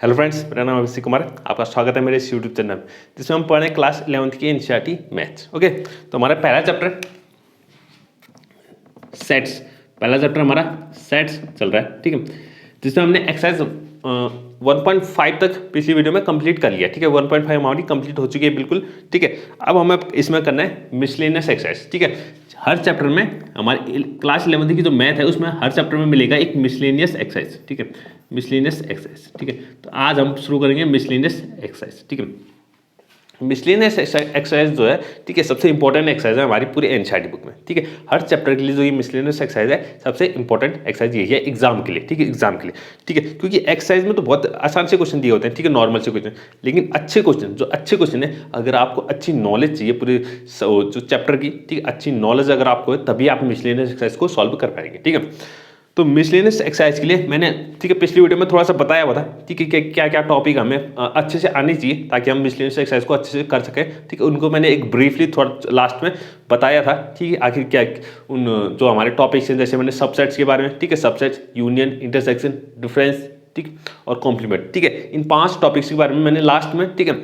Hello friends, मेरा नाम अभिषेक कुमार। आपका स्वागत है मेरे इस यूट्यूब चैनल में जिसमें हम पढ़ रहे हैं क्लास 11th की एनसीईआरटी मैथ्स। ओके, तो हमारा पहला चैप्टर सेट्स, पहला चैप्टर हमारा सेट्स चल रहा है। ठीक है, जिसमें हमने एक्सरसाइज 1.5 तक पिछली वीडियो में कंप्लीट कर लिया। ठीक है, 1.5 हमारी कंप्लीट हो चुकी है बिल्कुल। ठीक है, अब हमें इसमें करना है मिसलेनियस एक्सरसाइज। ठीक है, हर चैप्टर में हमारे क्लास 11th की जो मैथ है उसमें हर चैप्टर में मिलेगा एक मिसलेनियस एक्सरसाइज। ठीक है, मिसलेनियस एक्सरसाइज। ठीक है, तो आज हम शुरू करेंगे मिसलेनियस एक्सरसाइज। ठीक है, मिसलेनियस एक्सरसाइज जो है, ठीक है, सबसे इंपॉर्टेंट एक्सरसाइज है हमारी पूरी एनसीईआरटी बुक में। ठीक है, हर चैप्टर के लिए जो ये मिसलेनियस एक्सरसाइज है सबसे इंपॉर्टेंट एक्सरसाइज यही है एग्जाम के लिए। ठीक है, एग्जाम के लिए। ठीक है, क्योंकि एक्सरसाइज में तो बहुत आसान से क्वेश्चन दिए होते हैं। ठीक है, नॉर्मल से क्वेश्चन, लेकिन अच्छे क्वेश्चन, जो अच्छे क्वेश्चन है, अगर आपको अच्छी नॉलेज चाहिए पूरे जो चैप्टर की, ठीक है, अच्छी नॉलेज अगर आपको है तभी आप मिसलेनियस एक्सरसाइज को सॉल्व कर पाएंगे। ठीक है, तो मिसलेनियस एक्सरसाइज के लिए मैंने, ठीक है, पिछली वीडियो में थोड़ा सा बताया हुआ था। ठीक है, क्या क्या टॉपिक हमें अच्छे से आनी चाहिए ताकि हम मिसलेनियस एक्सरसाइज को अच्छे से कर सकें। ठीक है, उनको मैंने एक ब्रीफली थोड़ा लास्ट में बताया था। ठीक है, आखिर क्या उन जो हमारे टॉपिक्स हैं, जैसे मैंने सबसेट्स के बारे में, ठीक है, सबसेट्स, यूनियन, इंटरसेक्शन, डिफरेंस, ठीक, और कॉम्प्लीमेंट। ठीक है, इन 5 टॉपिक्स के बारे में मैंने लास्ट में, ठीक है,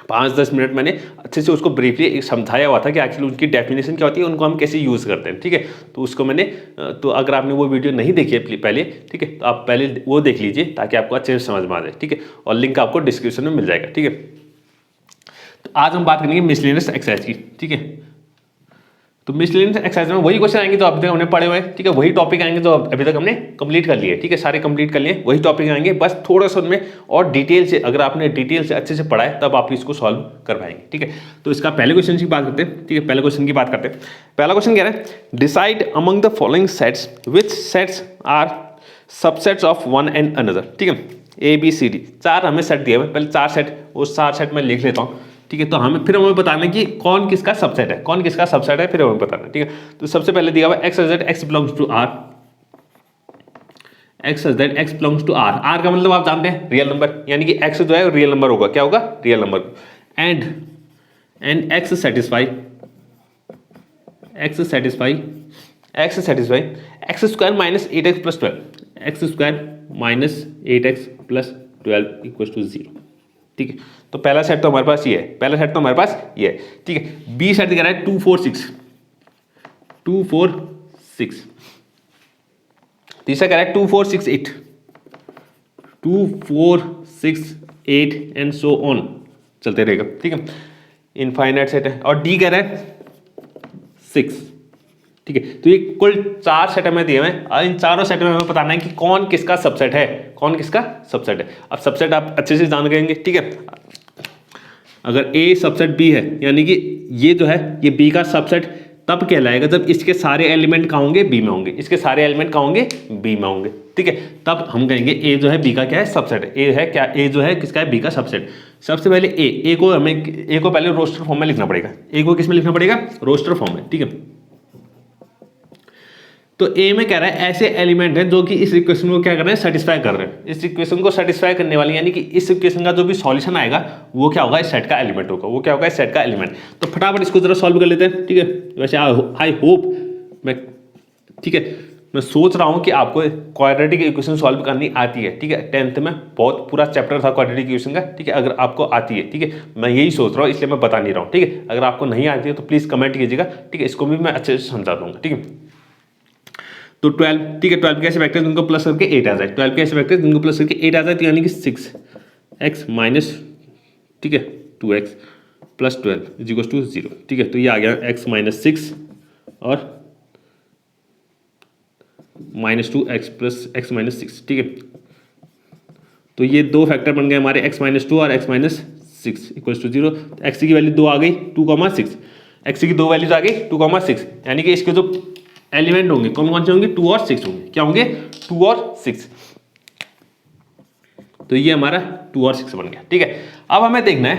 5-10 मिनट मैंने अच्छे से उसको ब्रीफली समझाया हुआ था कि आखिर उनकी डेफिनेशन क्या होती है, उनको हम कैसे यूज़ करते हैं। ठीक है, तो उसको मैंने, तो अगर आपने वो वीडियो नहीं देखी है पहले, ठीक है, तो आप पहले वो देख लीजिए ताकि आपको अच्छे से समझ में आ जाए। ठीक है, और लिंक आपको डिस्क्रिप्शन में मिल जाएगा। ठीक है, तो आज हम बात करेंगे मिसलेनियस एक्सरसाइज की। ठीक है, तो मिसलेनियस एक्सरसाइज में वही क्वेश्चन आएंगे जो अभी तक हमने पढ़े हुए हैं। ठीक है, वही टॉपिक आएंगे जो अभी तक हमने कंप्लीट कर लिए। ठीक है, सारे कंप्लीट कर लिए, वही टॉपिक आएंगे, बस थोड़ा सा उनमें और डिटेल से, अगर आपने डिटेल से अच्छे से पढ़ा है तब आप इसको सॉल्व कर पाएंगे। ठीक है, तो इसका पहले क्वेश्चन की बात करते हैं। ठीक है, पहले क्वेश्चन की बात करते हैं। पहला क्वेश्चन कह रहा है, decide among the following sets which sets are subsets of one and another. ठीक है, ABCD 4 हमें सेट दिया हुआ है। पहले 4 सेट, वो 4 सेट मैं लिख लेता हूँ। ठीक है, तो हमें बताना कि कौन किसका सबसेट है, कौन किसका सबसेट है, फिर हमें बताना। ठीक है, तो सबसे पहले दिया हुआ X Z X belongs to R, X Z X belongs to R. R का मतलब आप जानते हैं रियल नंबर, यानी कि एक्स जो है रियल नंबर होगा। क्या होगा? Real number. And X satisfy X square minus 8x plus 12, X square minus 8x plus 12 equal to 0। ठीक है, तो पहला सेट तो हमारे पास ये है, पहला सेट तो हमारे पास ये है। ठीक है, बी सेट कह रहा है 2 4 6, तीसरा कह रहा है 2 4 6 8, 2 4 6 8 एंड सो ऑन, चलते रहेगा। ठीक है, इनफाइनाइट सेट है। और डी कह रहा है 6। ठीक है, तो ये कुल 4 सेट हमें दिए हैं और इन चारों सेट में हमें बताना है कि कौन किसका सबसेट है, कौन किसका सबसेट है। अब सबसेट आप अच्छे से जान गएंगे। ठीक है, अगर A सबसेट B है, यानी कि ये जो है ये B का सबसेट तब कहलाएगा जब इसके सारे एलिमेंट कहाँ होंगे? B में होंगे। इसके सारे एलिमेंट कहाँ होंगे? B में होंगे। ठीक है, तब हम कहेंगे A जो है B का क्या है? सबसेट है। A है क्या? A जो है किसका है? B का सबसेट। सबसे पहले A को पहले रोस्टर फॉर्म में लिखना पड़ेगा। A को किस में लिखना पड़ेगा? रोस्टर फॉर्म में। ठीक है, तो ए में कह रहा है ऐसे एलिमेंट हैं जो कि इस इक्वेशन को क्या कर रहे हैं? सेटिस्फाई कर रहे हैं। इस इक्वेशन को सेटिस्फाई करने वाली, यानी कि इस इक्वेशन का जो भी सॉल्यूशन आएगा वो क्या होगा? इस सेट का एलिमेंट होगा। वो क्या होगा? इस सेट का एलिमेंट। तो फटाफट इसको जरा सॉल्व कर लेते हैं। ठीक है, वैसे आई होप मैं, ठीक है, मैं सोच रहा हूँ कि आपको क्वाड्रेटिक इक्वेशन सॉल्व करनी आती है। ठीक है, 10th में बहुत पूरा चैप्टर था क्वाड्रेटिक इक्वेशन का। ठीक है, अगर आपको आती है, ठीक है, मैं यही सोच रहा हूँ, इसलिए मैं बता नहीं रहा हूँ। ठीक है, अगर आपको नहीं आती है तो प्लीज़ कमेंट कीजिएगा। ठीक है, इसको भी मैं अच्छे से समझा दूंगा। ठीक है, तो 12, ठीक है, 12 के ऐसे वेक्टर्स जिनको प्लस करके 8 आ जाए, 12 के ऐसे वेक्टर्स जिनको प्लस करके 8 आ जाए, तो यानी कि 6x माइनस, ठीक है, 2x plus 12 is equal to 0। ठीक है, तो ये आ गया x माइनस 6 और minus 2x plus x minus 6। ठीक है, तो ये दो फैक्टर बन गए हमारे x माइनस 2 और x minus 6 equal to 0। x की वैल्यू 2 आ गई, 2,6, x की 2 वैल्यूज आ गई 2,6, यानी कि इसके जो एलिमेंट होंगे कौन कौन से होंगे? 2 और 6 होंगे। क्या होंगे? 2 और 6। तो ये हमारा 2 और 6 बन गया। ठीक है, अब हमें देखना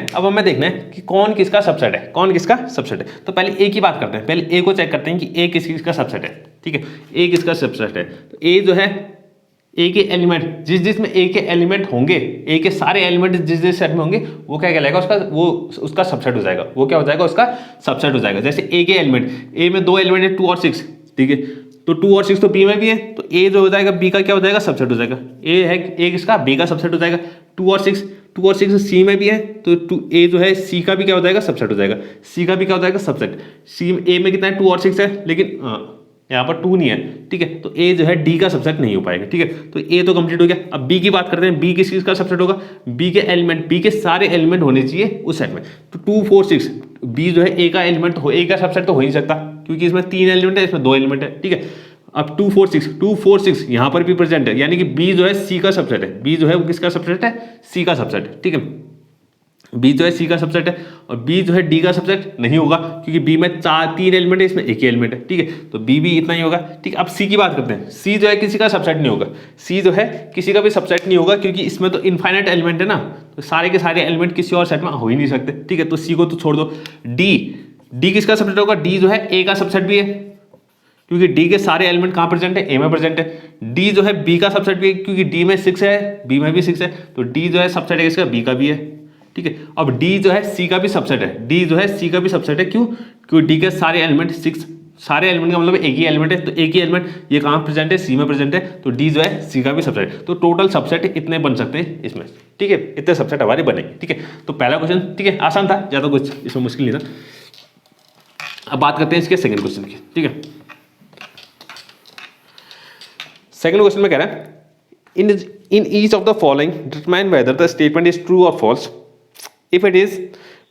है कि कौन किसका सबसेट है, कौन किसका सबसेट है। तो पहले ए की बात करते हैं, पहले ए को चेक करते हैं कि ए किसका सबसेट है। ठीक है, ए किसका सबसेट है। तो ए जो है, ए के एलिमेंट जिसमें ए के एलिमेंट होंगे, ए के सारे एलिमेंट जिस सेट में होंगे, वो क्या कहलाएगा? उसका सबसेट हो जाएगा। वो क्या हो जाएगा? उसका सबसेट हो जाएगा। जैसे ए के एलिमेंट, ए में 2 एलिमेंट है 2 और 6। ठीक है, तो 2 और 6 तो बी में भी है, तो ए जो हो जाएगा बी का क्या हो जाएगा? सबसेट हो जाएगा। ए है, ए किसका? बी का सबसेट हो जाएगा। 2 और 6 सी में भी है, तो ए जो है सी का भी क्या हो जाएगा, सबसेट हो जाएगा। सी का भी क्या हो जाएगा, सबसेट। सी ए में कितना है, 2 और 6 है, लेकिन यहाँ पर 2 नहीं है, ठीक है, तो ए जो है डी का सबसेट नहीं हो पाएगा, ठीक है, तो ए तो कंप्लीट हो गया। अब बी की बात करते हैं, बी किस चीज का सबसेट होगा, बी के एलिमेंट, बी के सारे एलिमेंट होने चाहिए उस सेट में। तो 2 4 6 बी जो है ए का एलिमेंट हो, ए का सबसेट तो हो ही नहीं सकता, क्योंकि इसमें 3 एलिमेंट है, इसमें 2 एलिमेंट है, ठीक है। अब 2 4 6 यहाँ पर भी प्रेजेंट है, यानी कि बी जो है सी का सबसेट है, बी जो है वो किसका सबसेट है, सी का सबसेट है, ठीक है। बी जो है सी का सबसेट है और बी जो है डी का सबसेट नहीं होगा, क्योंकि बी में 3 एलिमेंट है, इसमें एक ही एलिमेंट है, ठीक है, तो बी भी इतना ही होगा, ठीक है। अब सी की बात करते हैं, सी जो है किसी का सबसेट नहीं होगा, सी जो है किसी का भी सबसेट नहीं होगा, क्योंकि इसमें तो इनफाइनाइट एलिमेंट है ना, तो सारे के सारे एलिमेंट किसी और सेट में हो ही नहीं सकते, ठीक है, तो सी को तो छोड़ दो। डी किसका सबसेट होगा, डी जो है ए का सबसेट भी है, क्योंकि डी के सारे एलिमेंट कहाँ प्रेजेंट है, ए में प्रेजेंट है। डी जो है बी का सबसेट भी है, क्योंकि डी में 6 है, बी में भी 6 है, तो डी जो है सबसेट है इसका, बी का भी है, ठीक है। अब डी जो है सी का भी सबसेट है, डी जो है सी का भी सबसेट है, क्यों, क्योंकि डी के सारे एलिमेंट 6, सारे एलिमेंट का मतलब एक ही एलिमेंट है, तो एक ही एलिमेंट ये कहाँ प्रेजेंट है, सी में प्रेजेंट है, तो डी जो है सी का भी सबसेट है। तो टोटल सबसेट इतने बन सकते हैं इसमें, ठीक है, इतने सबसेट हमारे बनेंगे, ठीक है। तो पहला क्वेश्चन, ठीक है, आसान था, ज़्यादा कुछ इसमें मुश्किल नहीं था। अब बात करते हैं इसके सेकंड क्वेश्चन की, ठीक है। सेकंड क्वेश्चन में कह रहा है, in each of the following determine whether the statement is true और false. If it is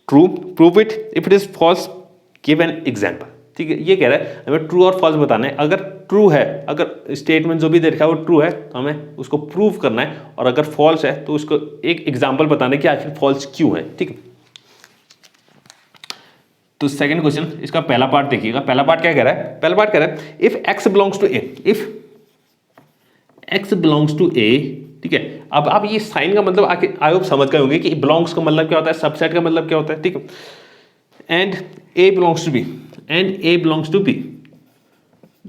true prove it, if it is false give an example, ठीक है। ये कह रहा है हमें ट्रू और फॉल्स बताना है। अगर ट्रू है, अगर स्टेटमेंट जो भी दे रखा है वो ट्रू है, तो हमें उसको प्रूव करना है, और अगर फॉल्स है तो उसको एक एग्जाम्पल बताना है कि आखिर फॉल्स क्यों है, ठीक है। तो सेकंड क्वेश्चन, इसका पहला पार्ट देखिएगा। पहला पार्ट क्या कह रहा है, पहला पार्ट कह रहा है if x belongs to A, if x belongs to A, ठीक है। अब आप ये साइन का मतलब आके आई होप समझ गए होंगे कि बिलोंग्स का मतलब क्या होता है, सबसेट का मतलब क्या होता है, ठीक है। And A belongs to B, and A belongs to B,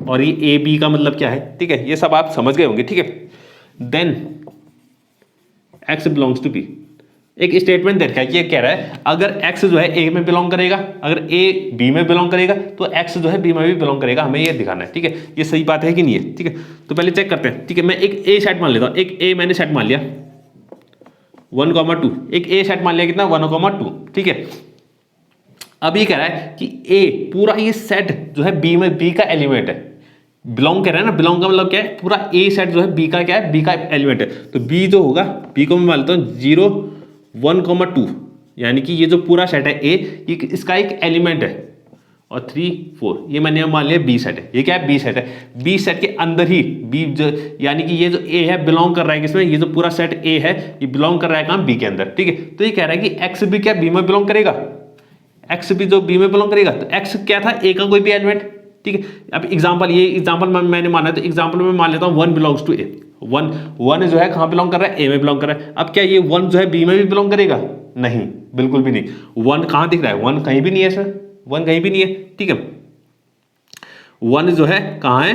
और ये ए बी का मतलब क्या है, ठीक है, ये सब आप समझ गए होंगे, ठीक है। Then x belongs to B, एक स्टेटमेंट दे रखा है, ये कह रहा है अगर x जो है a में बिलोंग करेगा, अगर a b में बिलोंग करेगा, तो x जो है b में भी बिलोंग करेगा, हमें ये दिखाना है, ठीक है। ये सही बात है कि नहीं है, ठीक है। तो पहले चेक करते हैं, ठीक है। मैं एक a सेट मान लेता हूँ, एक a मैंने सेट मान लिया 1,2, एक a सेट मान लिया कितना 1,2, ठीक है। अब ये कह रहा है कि a पूरा ये सेट जो है b में b का एलिमेंट है, बिलोंग कह रहा है ना, बिलोंग का मतलब क्या है, पूरा a सेट जो है b का क्या है, b का एलिमेंट है, तो b जो होगा, b को मैं मान लेता हूँ 0 1,2, यानी कि ये जो पूरा सेट है ए, ये इसका एक एलिमेंट है, और 3 4 ये मैंने मान लिया बी सेट है। ये क्या है, बी सेट है। बी सेट के अंदर ही बी जो, यानी कि ये जो ए है बिलोंग कर रहा है किसमें, ये जो पूरा सेट ए है ये बिलोंग कर रहा है कहाँ, बी के अंदर, ठीक है। तो ये कह रहा है कि एक्स भी क्या बी में बिलोंग करेगा, एक्स भी जो बी में बिलोंग करेगा, तो एक्स क्या था, ए का कोई भी एलिमेंट, ठीक है। अब एग्जाम्पल, ये एग्जाम्पल मैंने माना है, तो एग्जाम्पल में मान लेता हूँ 1 बिलोंग्स टू ए, वन जो है कहाँ बिलोंग कर रहा है, ए में बिलोंग कर रहा है। अब क्या ये 1 जो है बी में भी बिलोंग करेगा, नहीं, बिल्कुल भी नहीं। 1 कहाँ दिख रहा है, 1 कहीं भी नहीं है इसमें, 1 कहीं भी नहीं है, ठीक है। 1 जो है कहाँ है,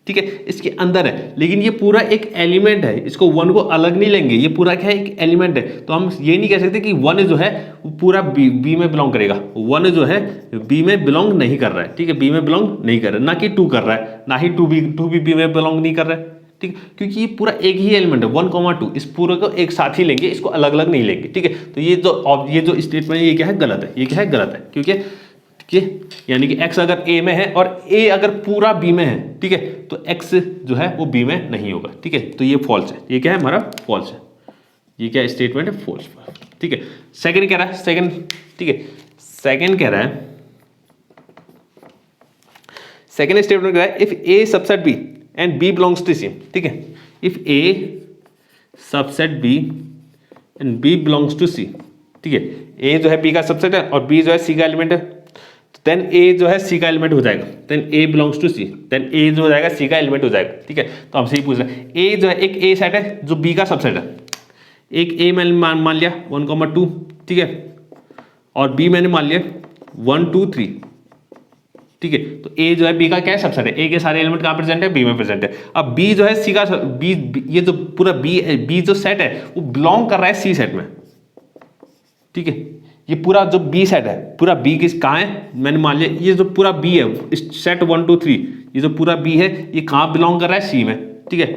ठीक है, इसके अंदर है, लेकिन ये पूरा एक एलिमेंट है, इसको 1 को अलग नहीं लेंगे, ये पूरा क्या है, एक एलिमेंट है। तो हम ये नहीं कह सकते कि 1 जो है वो पूरा बी में बिलोंग करेगा। 1 जो है बी में बिलोंग नहीं कर रहा है, ठीक है, बी में बिलोंग नहीं कर रहा है, ना कि 2 कर रहा है, ना ही 2 भी बी में बिलोंग नहीं कर रहा है, ठीक है, क्योंकि ये पूरा एक ही एलिमेंट है 1,2, इस पूरे को एक साथ ही लेंगे, इसको अलग अलग नहीं लेंगे, ठीक है। तो ये जो स्टेटमेंट है ये क्या है, गलत है, ये क्या है, गलत है, क्योंकि यानी कि x अगर a में है और a अगर पूरा b में है, ठीक है, तो x जो है वो b में नहीं होगा, ठीक है। तो ये फॉल्स है, ये क्या है हमारा फॉल्स है, ये क्या स्टेटमेंट है, फॉल्स, ठीक है। सेकंड कह रहा है, सेकंड, ठीक है, सेकंड कह रहा है, सेकंड स्टेटमेंट कह रहा है if a subset b and b belongs to c, ठीक है। If a subset b and b belongs to c, ठीक है, a जो है b का सबसेट है और b जो है c का एलिमेंट है, देन a जो है c का एलिमेंट हो जाएगा, then a belongs to c, then a जो हो जाएगा c का एलिमेंट हो जाएगा, ठीक है। तो हमसे ही पूछ रहे हैं, a जो है एक a सेट है जो b का सबसेट है, एक a मैंने मान लिया 1,2, ठीक है, और b मैंने मान लिया 1 2 3, ठीक है। तो a जो है b का क्या है, सबसेट है, a के सारे एलिमेंट कहाँ प्रेजेंट है, b में प्रेजेंट है। अब b जो है c का b, ये जो पूरा b जो सेट है वो बिलोंग कर रहा है c सेट में, ठीक है। ये पूरा जो b सेट है, पूरा b किस कहाँ है, मैंने मान लिया ये जो पूरा b है सेट 1 2 3, ये जो पूरा b है ये कहाँ बिलोंग कर रहा है, c में, ठीक है।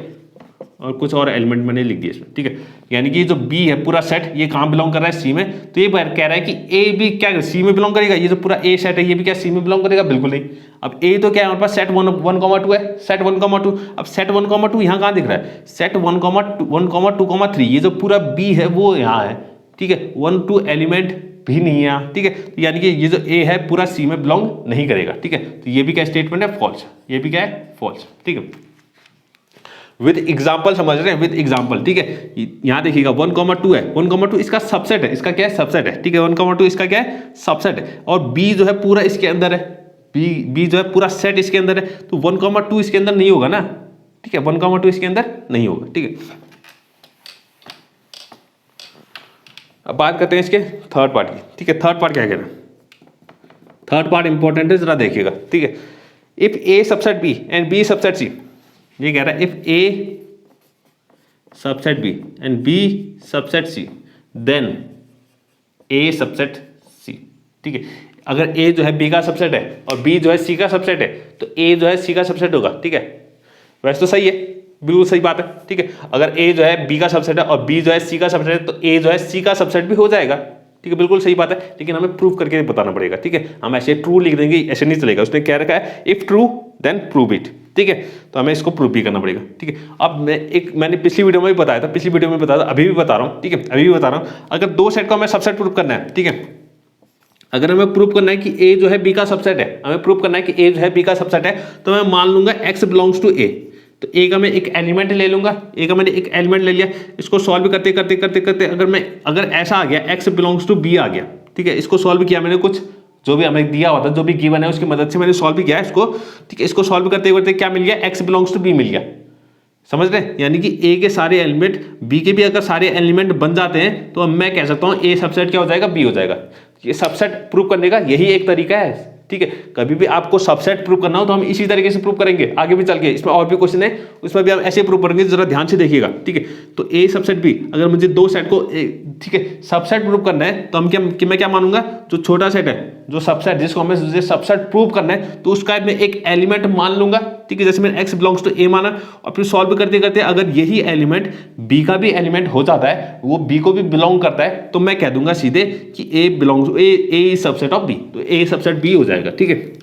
और कुछ और एलिमेंट मैंने लिख दिया इसमें, ठीक है। यानी कि जो बी है पूरा सेट ये कहाँ बिलोंग कर रहा है, सी में। तो ये कह रहा है कि ए भी क्या सी में बिलोंग करेगा, ये जो पूरा ए सेट है ये भी क्या सी में बिलोंग करेगा, बिल्कुल नहीं। अब ए तो क्या है हमारे पास सेट 1,1,2 है, सेट 1,2। अब सेट 1,2 यहाँ कहाँ दिख रहा है, सेट 1,2,3, ये जो पूरा बी है वो यहाँ है, ठीक है। 1 2 एलिमेंट भी नहीं है यहाँ, ठीक है। तो यानी कि ये जो ए है पूरा सी में बिलोंग नहीं करेगा, ठीक है। तो ये भी क्या स्टेटमेंट है, फॉल्स। ये भी क्या है, फॉल्स, ठीक है। विद एग्जाम्पल समझ रहे हैं, विद एग्जाम्पल, ठीक है। यहाँ देखिएगा 1,2 है, 1,2 इसका सबसेट है, इसका क्या है, सबसेट है, ठीक है। 1,2 इसका क्या है, सबसेट है। और बी जो है पूरा इसके अंदर है, बी जो है पूरा सेट इसके अंदर है। तो 1,2 इसके अंदर नहीं होगा ना, ठीक है। 1,2 इसके अंदर नहीं होगा, ठीक है। अब बात करते हैं इसके थर्ड पार्ट की, ठीक है। थर्ड पार्ट क्या कह रहा है, थर्ड पार्ट इंपॉर्टेंट है, जरा देखिएगा, ठीक है। If A subset B and B subset C, ये कह रहा है if A subset B and B subset C then A subset C, ठीक है। अगर ए जो है बी का सबसेट है और बी जो है सी का सबसेट है तो ए जो है सी का सबसेट होगा, ठीक है। वैसे तो सही है, बिल्कुल सही बात है, ठीक है। अगर ए जो है बी का सबसेट है और बी जो है सी का सबसेट है तो ए जो है सी का सबसेट भी हो जाएगा, ठीक है। बिल्कुल सही बात है, लेकिन हमें प्रूव करके बताना पड़ेगा, ठीक है। हम ऐसे ट्रू लिख देंगे ऐसे नहीं चलेगा, उसने क्या रखा है, if true then prove it, ठीक है। तो हमें इसको प्रूव भी करना पड़ेगा, ठीक है। अब मैंने पिछली वीडियो में भी बताया था, पिछली वीडियो में बताया था, अभी भी बता रहा हूँ, ठीक है। अभी भी बता रहा हूँ, अगर दो सेट को हमें सबसेट प्रूव करना है, ठीक है। अगर हमें प्रूव करना है कि ए जो है बी का सबसेट है, हमें प्रूव करना है कि ए जो है बी का सबसेट है, तो मैं मान लूंगा एक्स बिलोंग्स टू ए। तो ए का मैं एक एलिमेंट ले लूंगा, ए का मैंने एक एलिमेंट ले लिया, इसको सॉल्व करते करते करते करते अगर ऐसा आ गया एक्स बिलोंग्स टू बी आ गया, ठीक है। इसको सॉल्व किया मैंने, कुछ जो भी हमें दिया हुआ था, जो भी गिवन है उसकी मदद से मैंने सॉल्व किया है इसको, ठीक है। इसको सॉल्व करते करते क्या मिल गया, एक्स बिलोंग्स टू बी मिल गया, समझ रहे हैं। यानी कि ए के सारे एलिमेंट बी के भी अगर सारे एलिमेंट बन जाते हैं तो मैं कह सकता हूँ ए सबसेट क्या हो जाएगा, बी हो जाएगा। ये सबसेट प्रूव करने का यही एक तरीका है, ठीक है। कभी भी आपको सबसेट प्रूव करना हो तो हम इसी तरीके से प्रूव करेंगे, आगे भी चल के इसमें और भी क्वेश्चन है उसमें भी हम ऐसे प्रूव करेंगे, जरा ध्यान से देखिएगा, ठीक है। तो ए सबसेट बी, अगर मुझे दो सेट को ठीक है सबसेट प्रूव करना है तो मैं क्या मानूंगा, जो छोटा सेट है, जो सबसेट जिसको हमें सबसेट प्रूव करना है तो उसका मैं एक एलिमेंट मान लूंगा, ठीक है। जैसे मैंने एक्स बिलोंग्स टू ए माना और फिर सॉल्व करते करते अगर यही एलिमेंट बी का भी एलिमेंट हो जाता है, वो बी को भी बिलोंग करता है, तो मैं कह दूंगा सीधे कि A belongs to A subset of B, तो ए सबसेट बी हो जाएगा, ठीक है।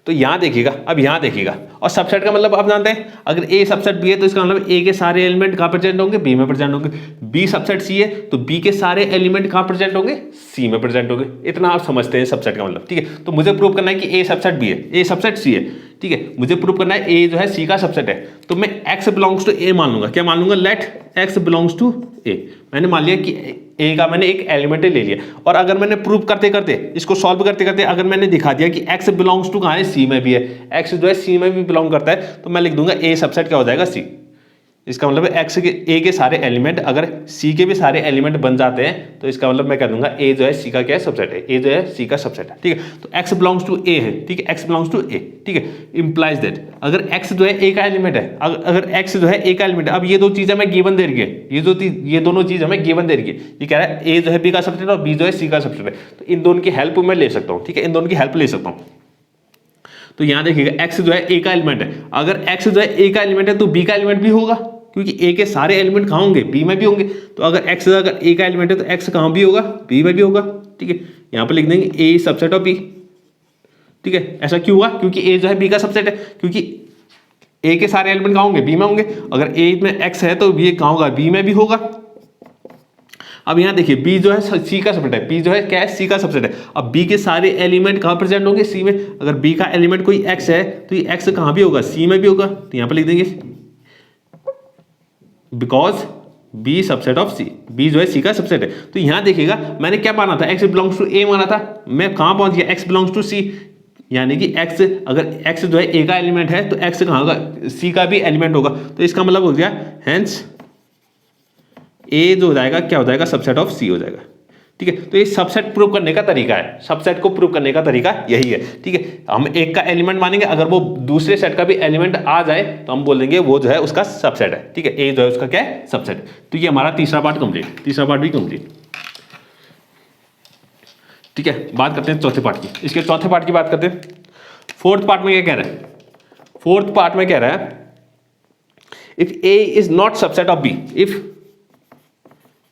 तो यहां देखिएगा, अब यहां देखिएगा, और सबसेट का मतलब आप जानते हैं, अगर ए सबसेट बी है तो इसका मतलब ए के सारे एलिमेंट कहां प्रेजेंट होंगे, बी में प्रेजेंट होंगे। बी सबसेट सी है तो बी के सारे एलिमेंट कहां प्रेजेंट होंगे, सी में प्रेजेंट होंगे। इतना आप समझते हैं सबसेट का मतलब, ठीक है। तो मुझे प्रूव करना है कि ए सबसेट बी है, ए सबसेट सी है, ठीक है। मुझे प्रूव करना है ए जो है सी का सबसेट है, तो मैं एक्स बिलोंग्स टू ए मान लूंगा, क्या मान लूंगा, late x belongs to A. मैंने मान लिया कि ए का मैंने एक एलिमेंट ले लिया, और अगर मैंने प्रूव करते करते इसको सॉल्व करते करते अगर मैंने दिखा दिया कि एक्स बिलोंग्स टू कहाँ है, सी में भी है, एक्स जो है सी में भी बिलोंग करता है, तो मैं लिख दूंगा ए सबसेट क्या हो जाएगा, सी। इसका मतलब एक्स के ए के सारे एलिमेंट अगर सी के भी सारे एलिमेंट बन जाते हैं तो इसका मतलब मैं कह दूंगा ए जो है सी का क्या है, सबसेट है, ए जो है सी का सबसेट है, ठीक है। तो एक्स बिलोंग्स टू ए है, ठीक है, एक्स बिलोंग्स टू ए, ठीक है। इंप्लाइज दैट अगर एक्स जो है ए का एलिमेंट है, अगर एक्स जो है ए का एलिमेंट है, अब ये दो चीजें हमें गिवन दे रही है, ये दोनों चीज हमें गिवन दे रही है। ये कह रहा है ए जो है बी का सबसेट और बी जो है सी का सबसेट है, तो इन दोनों की हेल्प मैं ले सकता हूँ, ठीक है, इन दोनों की हेल्प ले सकता हूँ। तो यहां देखिएगा एक्स जो है ए का एलिमेंट है, अगर एक्स जो है ए का एलिमेंट है तो बी का एलिमेंट भी होगा, क्योंकि ए के सारे एलिमेंट कहाँ होंगे, बी में भी होंगे। तो अगर एक्स अगर ए का एलिमेंट है तो एक्स कहाँ भी होगा, बी में भी होगा, ठीक है। यहाँ पर लिख देंगे ए सबसेट ऑफ बी, ठीक है। ऐसा क्यों हुआ, क्योंकि ए जो है बी का सबसेट है, क्योंकि ए के सारे एलिमेंट कहाँ होंगे, बी में होंगे। अगर ए में एक्स है तो बी कहाँ होगा, बी में भी होगा। अब यहाँ देखिए बी जो है सी का सबसेट है, बी जो है क्या है, सी का सबसेट है। अब बी के सारे एलिमेंट कहाँ प्रेजेंट होंगे, सी में। अगर बी का एलिमेंट कोई एक्स है तो ये एक्स कहाँ भी होगा, सी में भी होगा। तो यहाँ पर लिख देंगे because B subset of C, B जो है सी का सबसेट है। तो यहां देखिएगा मैंने क्या माना था, एक्स बिलोंग्स टू ए माना था, मैं कहां पहुंच गया, एक्स बिलोंग्स टू सी। यानी कि एक्स अगर एक्स जो है ए का एलिमेंट है तो एक्स कहां होगा, सी का भी एलिमेंट होगा। तो इसका मतलब हो गया हेंस ए जो हो जाएगा क्या हो जाएगा, सबसेट ऑफ सी हो जाएगा, ठीक है। तो ये सबसेट प्रूव करने का तरीका है, सबसेट को प्रूव करने का तरीका यही है, ठीक है। हम एक का एलिमेंट मानेंगे, अगर वो दूसरे सेट का भी एलिमेंट आ जाए तो हम बोलेंगे वो जो है उसका सबसेट है, ठीक है। ए जो है उसका क्या है, सबसेट है। तो ये हमारा तीसरा पार्ट कंप्लीट, तीसरा पार्ट भी कंप्लीट, ठीक है। बात करते हैं चौथे पार्ट की, इसके चौथे पार्ट की बात करते हैं। फोर्थ पार्ट में क्या कह रहा है, फोर्थ पार्ट में कह रहा है if A is not subset of B, if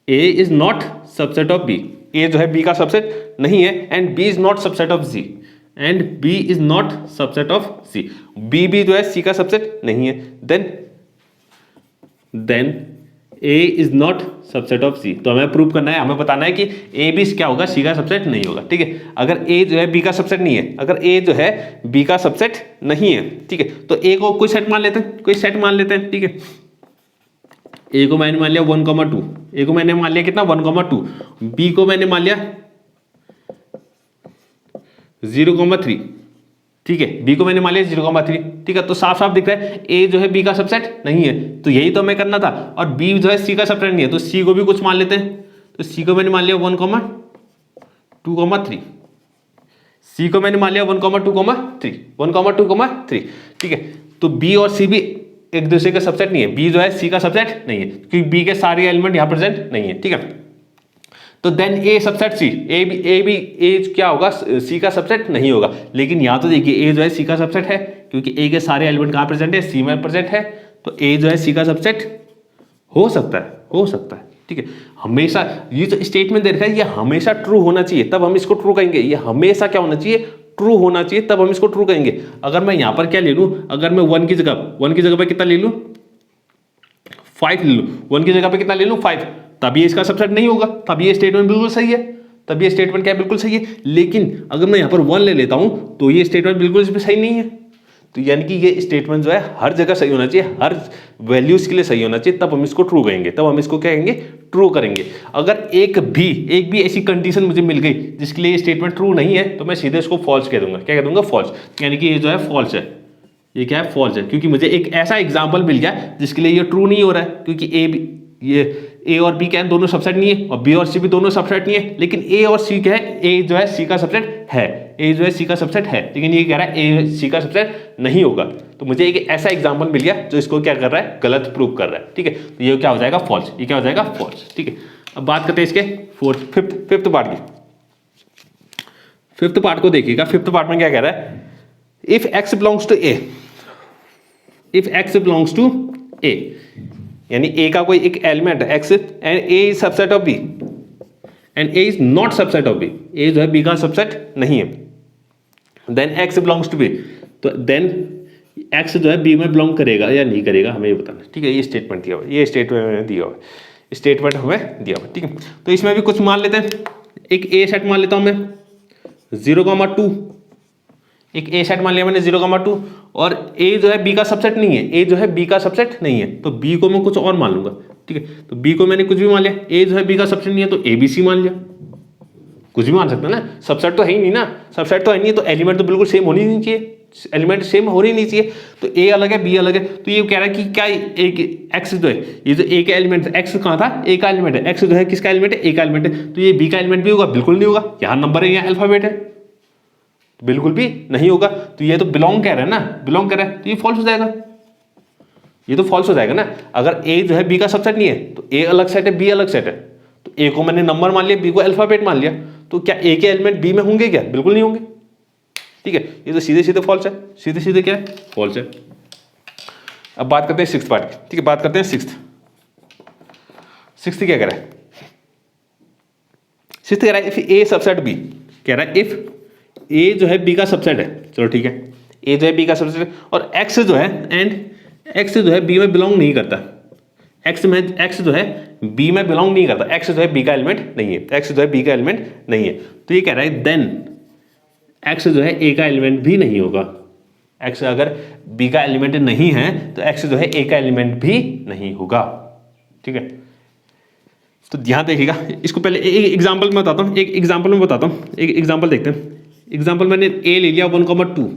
A is not subset of B, A जो है बी का सबसेट नहीं है, and B is not subset of C, and B is not subset of C, B भी जो है C का subset नहीं है, then A is not subset of C. तो हमें प्रूव करना है, हमें बताना है कि ए भी क्या होगा, सी का सबसेट नहीं होगा, ठीक है। अगर ए जो है बी का सबसेट नहीं है, अगर ए जो है बी का सबसेट नहीं है, ठीक है, तो ए को कोई सेट मान लेते हैं, कोई सेट मान लेते हैं, ठीक है। ए को मैंने मान लिया 1,2, ए को मैंने मान लिया कितना 1,2, बी को मैंने मान लिया 0,3, ठीक है, बी को मैंने मान लिया 0,3, ठीक है। तो साफ साफ दिख रहा है ए जो है बी का सबसेट नहीं है, तो यही तो हमें करना था, और बी जो है सी का सबसेट नहीं है, तो सी को भी कुछ मान लेते हैं। तो सी को मैंने मान लिया 1,2,3, सी को मैंने मान लिया 1,2,3, 1,2,3, ठीक है। तो बी और सी भी एक दूसरे का सबसेट नहीं है, बी जो है सी का सबसेट नहीं है, क्योंकि बी के सारे एलिमेंट यहाँ प्रेजेंट नहीं है, ठीक है। तो देन ए सबसेट सी, ए क्या होगा, सी का सबसेट नहीं होगा। लेकिन यहाँ तो देखिए ए जो है सी का सबसेट है, क्योंकि ए के सारे एलिमेंट कहाँ प्रेजेंट है, सी में प्रेजेंट है, तो ए जो है सी का सबसेट हो सकता है, हो सकता है, ठीक है। हमेशा ये जो स्टेटमेंट दे रखा है ये हमेशा ट्रू होना चाहिए, तब हम इसको ट्रू कहेंगे। ये हमेशा क्या होना चाहिए, ट्रू होना चाहिए, तब हम इसको ट्रू कहेंगे। अगर मैं यहाँ पर क्या ले लूँ, अगर मैं 1 की जगह पर कितना ले लूँ, 5 ले लूँ, 1 की जगह पर कितना ले लूँ 5, तब ये इसका सबसेट नहीं होगा, तब ये स्टेटमेंट बिल्कुल सही है, तब ये स्टेटमेंट क्या बिल्कुल सही है। लेकिन अगर मैं यहाँ पर 1 ले लेता हूँ तो ये स्टेटमेंट बिल्कुल इसमें सही नहीं है। तो यानी कि ये स्टेटमेंट जो है हर जगह सही होना चाहिए, हर वैल्यूज के लिए सही होना चाहिए, तब हम इसको ट्रू कहेंगे, तब हम इसको क्या कहेंगे, ट्रू करेंगे। अगर एक भी ऐसी कंडीशन मुझे मिल गई जिसके लिए ये स्टेटमेंट ट्रू नहीं है, तो मैं सीधे इसको फॉल्स कह दूंगा। क्या कह दूंगा, फॉल्स, यानी कि ये जो है फॉल्स है, ये क्या है, फॉल्स है, क्योंकि मुझे एक ऐसा एग्जाम्पल मिल गया जिसके लिए ये ट्रू नहीं हो रहा है, क्योंकि ए और बी क्या है, दोनों सबसेट नहीं है, और बी और सी भी दोनों सबसेट नहीं है। लेकिन ए और सी क्या है, ए जो है सी का सबसेट है, ए जो है सी का सबसेट है, लेकिन ये कह रहा है ए सी का सबसेट नहीं होगा। तो मुझे एक ऐसा एग्जांपल मिल गया जो इसको क्या कर रहा है, गलत प्रूव कर रहा है, ठीक है। तो ये क्या हो जाएगा, फॉल्स, ये क्या हो जाएगा, फॉल्स, ठीक है। अब बात करते हैं इसके फिफ्थ पार्ट की। फिफ्थ पार्ट को देखिएगा, फिफ्थ पार्ट में क्या कह रहा है, if x belongs to A, if x belongs to A, यानी ए का कोई एक एलिमेंट है x, and A is subset of B, and A is not subset of B, A जो है बी का सबसेट नहीं है, then x belongs to B, तो देन एक्स जो है बी में बिलोंग करेगा या नहीं करेगा, हमें ये बताना, ठीक है। ये स्टेटमेंट दिया हुआ, ये स्टेटमेंट दिया हुआ, स्टेटमेंट हमें दिया हुआ, ठीक है। तो इसमें भी कुछ मान लेते हैं, एक ए सेट मान लेता हूं मैं 0,2, एक ए सेट मान लिया मैंने 0,2, और ए जो है बी का सबसेट नहीं है, ए जो है बी का सबसेट नहीं है, तो बी को मैं कुछ और मान लूंगा, ठीक है। तो बी को मैंने कुछ भी मान लिया, ए जो है बी का सबसेट नहीं है तो ए बी सी मान लिया, कुछ भी मान सकते हैं ना, सबसेट तो है ही नहीं ना, सबसेट तो है नहीं, तो एलिमेंट तो बिल्कुल सेम होनी नहीं चाहिए, एलिमेंट सेम हो ही नहीं चाहिए। तो ए अलग है, बी अलग है, तो ये कह रहा है कि क्या एक एक्स जो है, ये जो ए का एलिमेंट, एक्स कहाँ था, ए का एलिमेंट है, एक्स जो है किसका एलिमेंट है, ए का एलिमेंट है, तो ये बी का एलिमेंट भी होगा, बिल्कुल नहीं होगा, यहाँ नंबर है, यहाँ अल्फाबेट है, बिल्कुल भी नहीं होगा। तो ये तो बिलोंग कह रहा है ना, बिलोंग कर रहा है, तो ये फॉल्स हो जाएगा, ये तो फॉल्स हो जाएगा ना। अगर ए जो है बी का सबसेट नहीं है तो ए अलग सेट है, बी अलग सेट है, तो ए को मैंने नंबर मान लिया, बी को अल्फाबेट मान लिया, तो क्या ए के एलिमेंट बी में होंगे क्या, बिल्कुल नहीं होंगे, ठीक है। ये तो सीधे सीधे फॉल्स है, सीधे सीधे क्या है, फॉल्स है। अब बात करते हैं सिक्स्थ पार्ट की, ठीक है, बात करते हैं सिक्स्थ क्या कह रहा है, सिक्स्थ कह रहा है इफ ए सबसेट बी, कह रहा है इफ ए जो है बी का सबसेट है, चलो ठीक है, ए जो है बी का सबसेट है, और एक्स जो है, एंड एक्स जो है बी में बिलोंग नहीं करता, एक्स जो है बी में बिलोंग नहीं करता, एक्स जो है बी का एलिमेंट नहीं है, एक्स जो है बी का एलिमेंट नहीं है, तो ये कह रहा है देन एक्स जो है ए का एलिमेंट भी नहीं होगा, एक्स अगर बी का एलिमेंट नहीं है तो एक्स जो है ए का एलिमेंट भी नहीं होगा, ठीक है। तो ध्यान देखिएगा, इसको पहले एक एग्जाम्पल में बताता हूँ, एक एग्जाम्पल देखते हैं। एग्जाम्पल मैंने ए ले लिया 1,2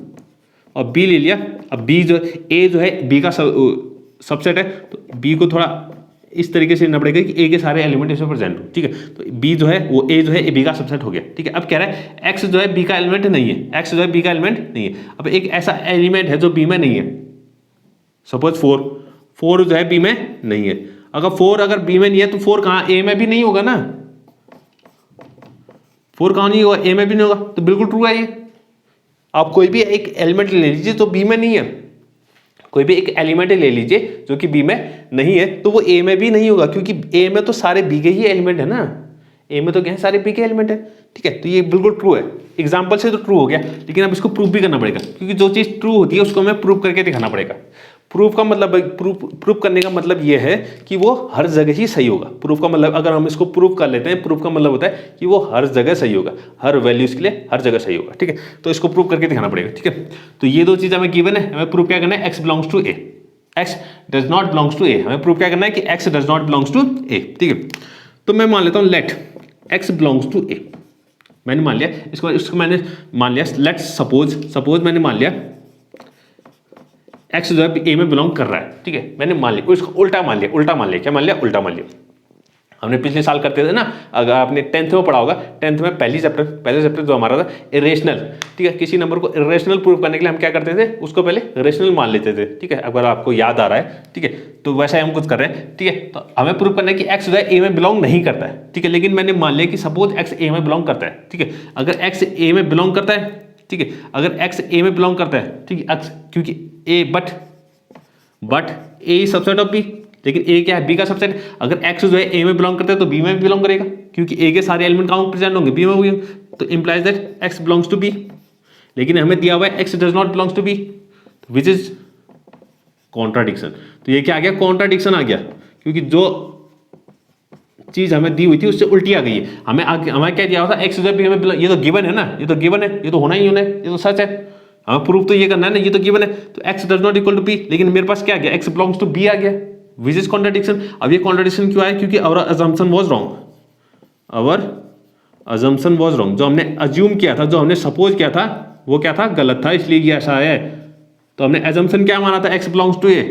और बी ले लिया, अब बी जो ए जो है बी का सबसेट है, तो बी को थोड़ा इस तरीके से लेना पड़ेगा कि ए के सारे एलिमेंट इसमें प्रेजेंट हो, ठीक है। तो बी जो है वो ए जो है बी का सबसेट हो गया, ठीक है। अब कह रहा है एक्स जो है बी का एलिमेंट नहीं है, एक्स जो है बी का एलिमेंट नहीं है। अब एक ऐसा एलिमेंट है जो बी में नहीं है, सपोज 4 जो है बी में नहीं है। अगर 4 अगर बी में नहीं है तो 4 कहाँ, ए में भी नहीं होगा ना, 4 कहाँ नहीं होगा, ए में भी नहीं होगा, तो बिल्कुल ट्रू है ये। आप कोई भी एक एलिमेंट ले लीजिए तो बी में नहीं है, कोई भी एक एलिमेंट ले लीजिए जो कि बी में नहीं है, तो वो ए में भी नहीं होगा, क्योंकि ए में तो सारे बी के ही एलिमेंट है ना, ए में तो क्या है, सारे बी के एलिमेंट है। ठीक है, तो ये बिल्कुल ट्रू है, एग्जाम्पल से तो ट्रू हो गया, लेकिन अब इसको प्रूफ भी करना पड़ेगा, क्योंकि जो चीज़ ट्रू होती है उसको हमें प्रूफ करके दिखाना पड़ेगा। प्रूफ का मतलब, प्रूफ करने का मतलब ये है कि वो हर जगह ही सही होगा। प्रूफ का मतलब अगर हम इसको प्रूफ कर लेते हैं, प्रूफ का मतलब होता है कि वो हर जगह सही होगा, हर वैल्यूज के लिए हर जगह सही होगा। ठीक है, तो इसको प्रूफ करके दिखाना पड़ेगा। ठीक है, तो ये दो चीज़ हमें गिवन है, हमें प्रूफ क्या करना है, x belongs to A, x does not belongs to A. हमें प्रूफ क्या करना है कि x does not belongs to A. ठीक है, तो मैं मान लेता हूँ let x belongs to A. मैंने मान लिया इसको मैंने मान लिया, लेट सपोज मैंने मान लिया एक्स जो है ए में बिलोंग कर रहा है। ठीक है, मैंने मान लिया, उसको उल्टा मान लिया, क्या मान लिया, उल्टा मान लिया। हमने पिछले साल करते थे ना, अगर आपने 10th में पढ़ा होगा, 10th में पहले चैप्टर जो हमारा था इरेशनल। ठीक है, किसी नंबर को इरेशनल प्रूव करने के लिए हम क्या करते थे, उसको पहले रेशनल मान लेते थे। ठीक है, अगर आपको याद आ रहा है। ठीक है, तो वैसा ही हम कुछ कर रहे हैं। ठीक है, तो हमें प्रूव करना है कि एक्स जो है ए में बिलोंग नहीं करता है। ठीक है, लेकिन मैंने मान लिया कि सपोज एक्स ए में बिलोंग करता है। ठीक है, अगर एक्स ए में बिलोंग करता है, ठीक है, अगर एक्स ए में बिलोंग करता है, ठीक है, क्योंकि A but A subset of B, लेकिन ए क्या है, बी का सबसेट। अगर एक्स जो है ए में बिलोंग करता है तो बी में भी बिलोंग करेगा, क्योंकि ए के सारे एलिमेंट कहाँ प्रेजेंट होंगे, बी में होंगे। तो implies that X belongs to B, लेकिन हमें दिया हुआ है X does not belongs to B, which is contradiction. तो ये क्या आ गया, कॉन्ट्राडिक्शन आ गया, क्योंकि जो चीज हमें दी हुई थी उससे उल्टी आ गई है। हमें क्या दिया हुआ था, एक्स जो है बी में बिलोंग, ये तो गिवन है ना, ये तो गिवन है, ये तो होना ही होना है, ये तो सच है। हमें प्रूफ तो ये करना है ना, ये तो गिवन है। तो X does not equal to B, लेकिन मेरे पास क्या आ गया, एक्स बिलोंग्स टू बी आ गया, विच इज कॉन्ट्राडिक्शन। अब ये कॉन्ट्राडिक्शन क्यों आया, क्योंकि आवर अजम्पशन वाज रॉन्ग। जो हमने अज्यूम किया था, जो हमने सपोज किया था, वो क्या था, गलत था, इसलिए ये ऐसा है। तो हमने अजम्पशन क्या माना था, एक्स बिलोंग्स टू ए,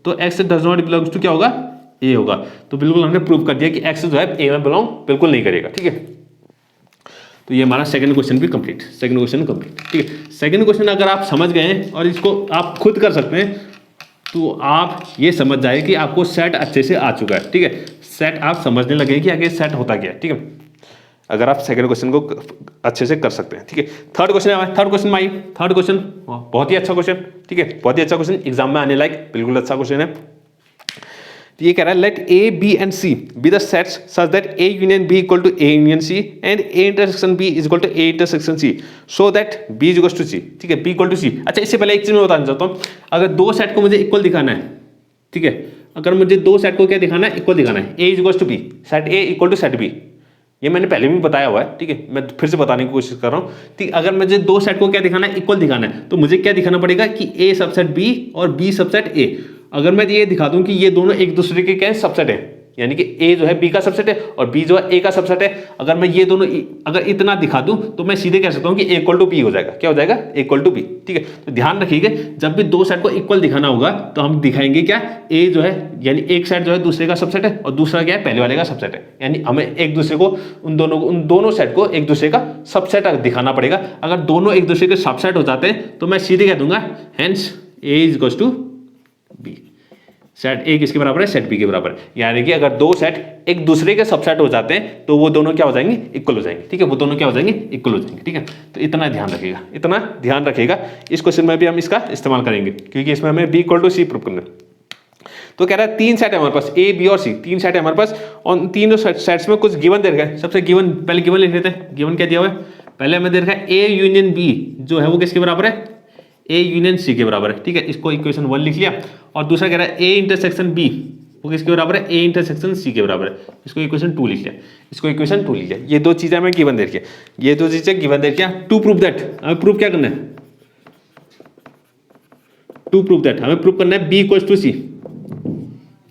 तो X does not belongs to क्या होगा, ए होगा। तो बिल्कुल हमने प्रूव कर दिया कि एक्स जो है ए में बिलोंग बिल्कुल नहीं करेगा। ठीक है, तो ये हमारा सेकंड क्वेश्चन भी कंप्लीट, ठीक है। सेकंड क्वेश्चन अगर आप समझ गए हैं और इसको आप खुद कर सकते हैं, तो आप ये समझ जाए कि आपको सेट अच्छे से आ चुका है। ठीक है, सेट आप समझने लगे कि आगे सेट होता क्या है। ठीक है, अगर आप सेकंड क्वेश्चन को अच्छे से कर सकते हैं। ठीक है, थर्ड क्वेश्चन में आई, थर्ड क्वेश्चन बहुत ही अच्छा क्वेश्चन। ठीक है, बहुत ही अच्छा क्वेश्चन, एग्जाम में आने लायक बिल्कुल अच्छा क्वेश्चन है। तो ये कह रहा है let A B and C be the sets such that A union B equal to A union C and A intersection B is equal to A intersection C so that B is equal to C. ठीक है, B equal to सी। अच्छा, इससे पहले एक चीज मैं बताना चाहता हूँ, अगर दो सेट को मुझे इक्वल दिखाना है, ठीक है, अगर मुझे दो सेट को क्या दिखाना है, इक्वल दिखाना है, A is equal to B, set A equal to set B, ये मैंने पहले भी बताया हुआ है। ठीक है, मैं फिर से बताने की कोशिश कर रहा हूँ। ठीक, अगर मुझे दो सेट को क्या दिखाना है, इक्वल दिखाना है, तो मुझे क्या दिखाना पड़ेगा कि ए सबसेट बी और बी सबसेट ए। अगर मैं ये दिखा दूं कि ये दोनों एक दूसरे के क्या सबसेट है, यानी कि ए जो है बी का सबसेट है और बी जो है ए का सबसेट है, अगर मैं ये दोनों अगर इतना दिखा दूं तो मैं सीधे कह सकता हूं कि ए इक्वल टू बी हो जाएगा। क्या हो जाएगा, ए इक्वल टू बी। ठीक है, तो ध्यान रखिएगा, जब भी दो सेट को इक्वल दिखाना होगा तो हम दिखाएंगे क्या, ए जो है यानी एक सेट जो है दूसरे का सबसेट है और दूसरा क्या है, पहले वाले का सबसेट है। यानी हमें एक दूसरे को उन दोनों सेट को एक दूसरे का सबसेट दिखाना पड़ेगा। अगर दोनों एक दूसरे के सबसेट हो जाते हैं तो मैं सीधे कह दूंगा hence A is equal to B. Set A किसके बराबर है, सेट बी के बराबर है। यानी कि अगर दो सेट एक दूसरे के सबसेट हो जाते हैं तो वो दोनों क्या हो जाएंगे, इक्वल हो जाएंगे। ठीक है, वो दोनों क्या हो जाएंगे, इक्वल हो जाएंगे। ठीक है, तो इतना ध्यान रखिएगा, इस क्वेश्चन में भी हम इसका इस्तेमाल करेंगे, क्योंकि इसमें हमें B equal to C prove करना है। तो कह रहा है तीन सेट है हमारे पास, ए बी और सी, तीन सेट है हमारे पास, और तीनों सेट्स में कुछ गिवन दे रखा है। सबसे पहले गिवन लिख लेते हैं। गिवन क्या दिया हुआ है, पहले हमें दे रखा है ए यूनियन बी जो है वो किसके बराबर है, ए यूनियन सी के बराबर है। ठीक है, इसको इक्वेशन 1 लिख लिया। और दूसरा कह रहा है ए इंटरसेक्शन बी वो किसके बराबर है, ए इंटरसेक्शन सी के बराबर है। इसको इक्वेशन 2 लिख लिया। ये दो चीजें हमें गिवन दे रखी है, ये दो चीजें गिवन दे रखी है। टू प्रूव दैट, हमें प्रूव क्या करना है, हमें प्रूव करना है बी इक्वल्स टू सी,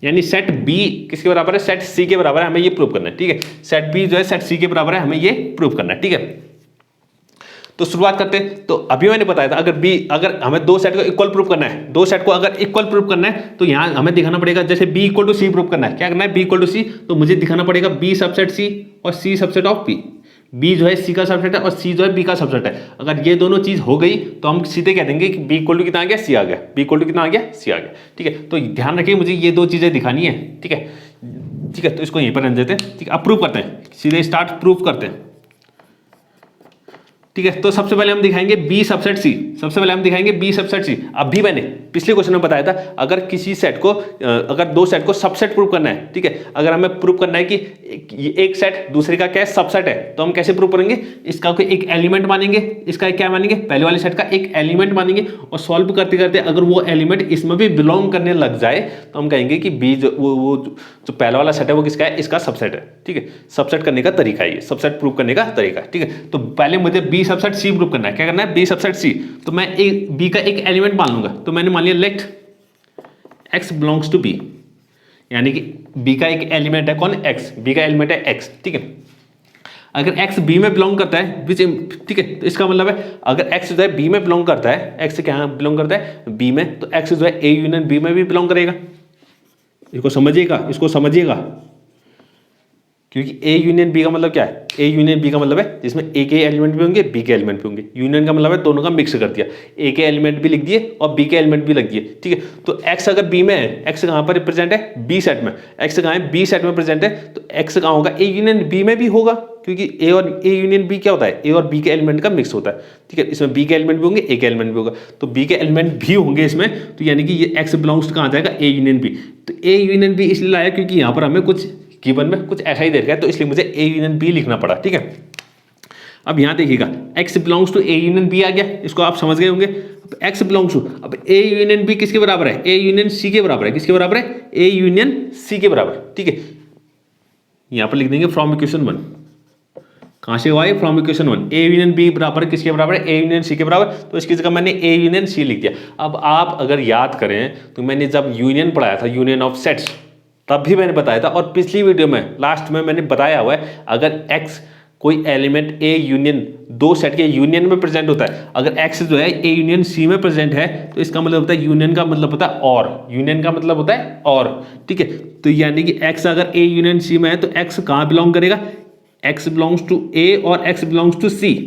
यानी सेट बी किसके बराबर है, सेट सी के बराबर है, हमें ये प्रूव करना है। ठीक है, सेट बी जो है सेट सी के बराबर है, हमें ये प्रूव करना है। ठीक है, तो शुरुआत करते हैं। तो अभी मैंने बताया था अगर हमें दो सेट को इक्वल प्रूफ करना है, दो सेट को अगर इक्वल प्रूफ करना है तो यहां हमें दिखाना पड़ेगा, जैसे B equal to C proof करना है, क्या करना है, बी इक्वल टू सी, तो मुझे दिखाना पड़ेगा बी सबसेट सी और सी सबसेट ऑफ बी। बी जो है सी का सबसेट है और सी जो है बी का सबसेट है। अगर ये दोनों चीज हो गई तो हम सीधे कह देंगे कि बी इक्वल टू कितना आ गया, सी आ गया। बी इक्वल टू कितना आ गया, सी आ गया। ठीक है, तो ध्यान रखिए, मुझे ये दो चीजें दिखानी है। ठीक है, तो इसको यहीं पर रहने देते हैं। ठीक है, अब प्रूव करते हैं, सीधे स्टार्ट प्रूफ करते हैं। ठीक है। तो सबसे पहले हम दिखाएंगे बी सबसेट सी, सबसे पहले हम दिखाएंगे बी सबसेट सी। अब भी मैंने पिछले क्वेश्चन में बताया था, अगर किसी सेट को अगर दो सेट को सबसेट प्रूव करना है, ठीक है, अगर हमें प्रूव करना है कि एक सेट दूसरे का क्या है, सबसेट है, तो हम कैसे प्रूव करेंगे, इसका कोई एक एलिमेंट मानेंगे, इसका क्या मानेंगे, पहले वाले सेट का एक एलिमेंट मानेंगे, और सॉल्व करते करते अगर वो एलिमेंट इसमें भी बिलोंग करने लग जाए तो हम कहेंगे कि बी जो पहला वाला सेट है वो किसका है, इसका सबसेट है। ठीक है, सबसेट करने का तरीका है ये, सबसेट प्रूव करने का तरीका है। ठीक है, तो पहले मुझे बी सबसेट सी प्रूव करना है। क्या करना है, बी सबसेट सी। तो मैं बी का एक एलिमेंट मान लूंगा, तो मैंने मान लिया let x belongs to B, यानी कि बी का एक एलिमेंट है कौन, x, बी का एलिमेंट है x। ठीक है, अगर x b में बिलोंग करता है विच, ठीक है, तो इसका मतलब है अगर x जो है b में बिलोंग करता है, x क्या बिलोंग करता है b में, तो x जो है a यूनियन b में भी बिलोंग करेगा। इसको समझिएगा, इसको समझिएगा, क्योंकि a यूनियन b का मतलब क्या है, a यूनियन b का मतलब है जिसमें a के एलिमेंट भी होंगे b के एलिमेंट भी होंगे। यूनियन का मतलब है दोनों का मिक्स कर दिया, a के एलिमेंट भी लिख दिए और b के एलिमेंट भी लिख दिए। ठीक है, तो x अगर b में है, x कहाँ पर रिप्रेजेंट है, b सेट में, x कहाँ है, b सेट में प्रेजेंट है, तो x कहाँ होगा, a यूनियन b में भी होगा, क्योंकि a और a यूनियन b क्या होता है, a और b के एलिमेंट का मिक्स होता है। ठीक है, इसमें b के एलिमेंट भी होंगे, a के एलिमेंट भी होगा, तो b के एलिमेंट भी होंगे इसमें, तो यानी कि ये x बिलोंग्स कहाँ जाएगा, a यूनियन b। तो a यूनियन b इसलिए लाया क्योंकि यहाँ पर हमें कुछ गिवन में कुछ ऐसा ही दे रखा है, तो इसलिए मुझे a यूनियन b लिखना पड़ा। ठीक है, अब यहाँ देखिएगा x belongs to a union b आ गया, इसको आप समझ गए होंगे। अब x बिलोंग्स टू, अब a यूनियन b किसके बराबर है, a यूनियन c के बराबर है, किसके बराबर है, a यूनियन c के बराबर। ठीक है, यहाँ पर लिख देंगे फ्रॉम इक्वेशन 1, कहाँ से हुआ है, from equation 1, a union b बराबर किसके बराबर है, a यूनियन c के बराबर, तो इसकी जगह मैंने a यूनियन c लिख दिया। अब आप अगर याद करें तो मैंने जब यूनियन पढ़ाया था, यूनियन ऑफ सेट्स, तब भी मैंने बताया था, और पिछली वीडियो में लास्ट में मैंने बताया हुआ है, अगर x कोई एलिमेंट a यूनियन दो सेट के यूनियन में प्रेजेंट होता है, अगर x जो है a यूनियन c में प्रेजेंट है, तो इसका मतलब होता है यूनियन का मतलब होता है और, यूनियन का मतलब होता है और। ठीक है, तो यानी कि x अगर a यूनियन c में है तो x कहाँ बिलोंग करेगा, x बिलोंग्स टू a और x belongs to c।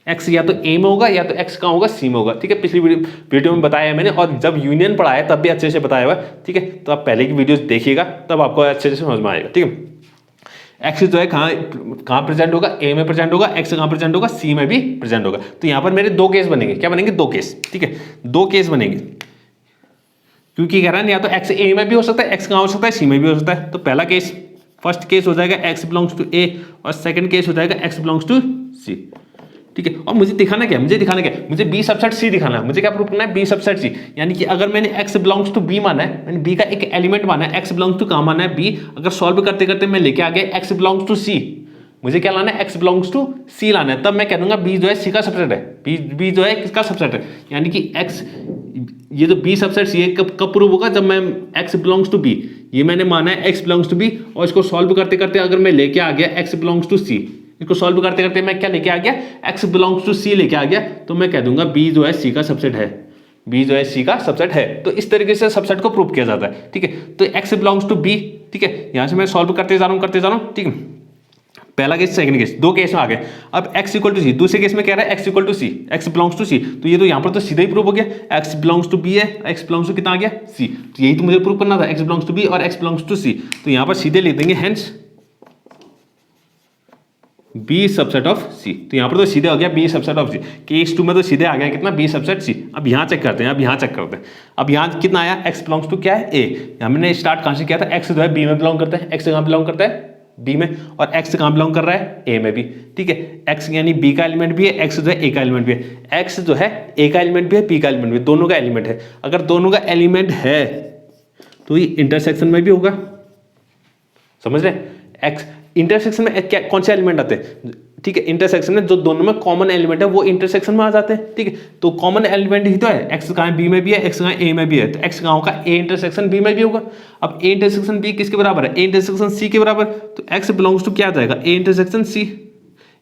x या तो a में होगा या तो x कहाँ होगा, c में होगा। ठीक है, पिछली वीडियो में बताया है मैंने, और जब यूनियन पढ़ाया तब भी अच्छे से बताया हुआ है। ठीक है, तो आप पहले की वीडियोस देखिएगा तब आपको अच्छे से समझ में आएगा। ठीक है, x जो है कहाँ प्रेजेंट होगा, a में प्रेजेंट होगा, x कहाँ प्रेजेंट होगा, c में भी प्रेजेंट होगा। तो यहाँ पर मेरे दो केस बनेंगे, क्या बनेंगे, दो केस। ठीक है, दो केस बनेंगे, क्योंकि कह रहा है या तो x a में भी हो सकता है, x कहाँ हो सकता है, c में भी हो सकता है। तो पहला केस, फर्स्ट केस हो जाएगा x बिलोंग्स टू a, और सेकंड केस हो जाएगा x बिलोंग्स टू c। ठीक है, और मुझे दिखाना क्या, मुझे b सबसेट c दिखाना है। मुझे क्या प्रूव करना है, b सबसेट c, यानी कि अगर मैंने x बिलोंग्स टू b माना है, मैंने b का एक एलिमेंट माना है, x बिलोंग्स टू कहाँ माना है, b, अगर सॉल्व करते करते मैं लेके आ गया x बिलोंग्स टू c, मुझे क्या लाना है, x बिलोंग्स टू c लाना है, तब मैं कह दूंगा b जो है c का सबसेट है, b जो है किसका सबसेट है, यानी कि x, ये जो b सबसेट c है कब प्रूव होगा, जब मैं x बिलोंग्स टू b, ये मैंने माना है x बिलोंग्स टू b, और इसको सॉल्व करते करते अगर मैं लेके आ गया x बिलोंग्स टू c, इसको सॉल्व करते करते मैं क्या लेके आ गया, x बिलोंग्स टू c लेके आ गया, तो मैं कह दूंगा b जो है c का सबसेट है, b जो है c का सबसेट है। तो इस तरीके से सबसेट को प्रूव किया जाता है। ठीक है, तो x बिलोंग्स टू b, ठीक है, यहां से मैं सॉल्व करते जा रहा हूं। ठीक है, पहला केस, सेकंड केस, दो केस में आ गए। अब x इक्वल टू c, दूसरे केस में कह रहा है x equal to c, x belongs to c, तो ये तो यहाँ पर तो सीधा ही प्रूव हो गया, x बिलोंग्स टू b है, x बिलोंग्स टू कितना आ गया, c, तो यही तो मुझे प्रूव करना था, x बिलोंग्स टू b और x बिलोंग्स टू c। तो यहाँ पर सीधे लिख देंगे hence b subset of c, तो यहाँ पर तो सीधे हो गया b subset of c। Case 2 में तो सीधे आ गया कितना, b सबसेट c। अब यहाँ चेक करते हैं, अब यहाँ कितना आया, x बिलोंग्स टू क्या है, a। हमने स्टार्ट कहाँ से किया था, x जो है b में बिलोंग करता है, x कहाँ बिलोंग करता है, b में, और x कहाँ बिलोंग कर रहा है, a में भी। ठीक है, x यानी b का एलिमेंट भी है, x जो है a का एलिमेंट भी है, x जो है a का एलिमेंट भी है, b का एलिमेंट भी है, दोनों का एलिमेंट है। अगर दोनों का एलिमेंट है तो ये इंटरसेक्शन में भी होगा, समझ रहे हैं, x इंटरसेक्शन में क्या कौन से एलिमेंट आते हैं, ठीक है, इंटरसेक्शन में जो दोनों में कॉमन एलिमेंट है वो इंटरसेक्शन में आ जाते हैं। ठीक है, तो कॉमन एलिमेंट ही तो है, x कहाँ b में भी है, x कहाँ a में भी है, तो x कहाँ होगा, a इंटरसेक्शन b में भी होगा। अब a इंटरसेक्शन b किसके बराबर है, a इंटरसेक्शन c के बराबर, तो x बिलोंग्स टू क्या आ जाएगा, a इंटरसेक्शन c,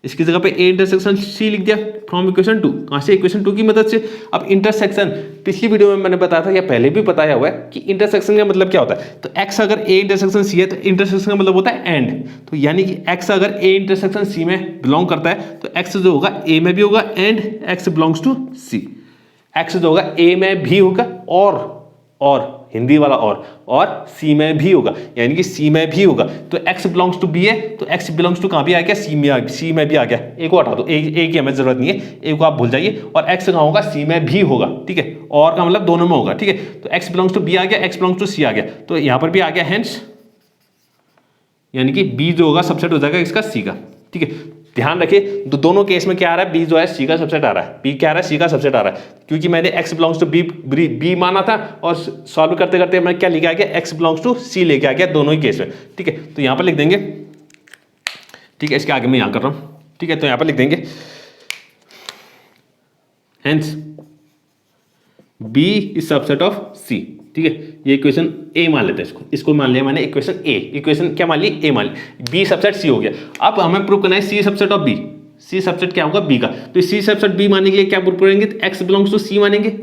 इसकी जगह पे a इंटरसेक्शन c लिख दिया फ्रॉम इक्वेशन 2, कहाँ से, इक्वेशन 2 की मदद से। अब इंटरसेक्शन पिछली वीडियो में मैंने बताया था या पहले भी बताया हुआ है कि इंटरसेक्शन का मतलब क्या होता है, तो x अगर a इंटरसेक्शन c है तो इंटरसेक्शन का मतलब होता है एंड, तो यानी कि x अगर a इंटरसेक्शन c में बिलोंग करता है तो x जो होगा a में भी होगा and x belongs to c, x जो होगा a में भी होगा और हिंदी वाला और सी में भी होगा, यानी कि सी में भी होगा। तो एक्स बिलोंग्स टू बी है, तो एक्स बिलोंग्स टू कहाँ भी आ गया, सी में भी आ गया। ए को हटा दो, ए की हमें जरूरत नहीं है, ए को आप भूल जाइए। और एक्स कहाँ होगा, सी में भी होगा, ठीक है। और का मतलब दोनों में होगा, ठीक है। तो एक्स बिलोंग्स टू बी आ गया, एक्स बिलोंग्स टू सी आ गया, तो यहाँ पर भी आ गया हेंस, यानी कि बी जो होगा सबसेट हो जाएगा इसका सी का, ठीक है। ध्यान रखिए दोनों केस में क्या आ रहा है, बी जो है सी का सबसेट आ रहा है, बी क्या आ रहा है, सी का सबसेट आ रहा है, क्योंकि मैंने x बिलोंग्स टू बी माना था और सॉल्व करते करते मैं क्या लेके आ गया, x बिलोंग्स टू सी लेके आ गया दोनों ही केस में, ठीक है। तो यहां पर लिख देंगे, ठीक है, इसके आगे मैं यहां कर रहा हूं, ठीक है। तो यहां पर लिख देंगे hence b is subset of c, ठीक है। ये इक्वेशन ए मान लेते हैं, इसको मान लिया मैंने इक्वेशन ए, इक्वेशन क्या मान ली, ए मान ली, बी सबसेट सी हो गया। अब हमें प्रूव करना है C subset of B, C subset क्या होगा, बी का। तो सी सबसेट बी मानने के लिए क्या प्रूव करेंगे, तो एक्स बिलोंग्स टू सी मानेंगे।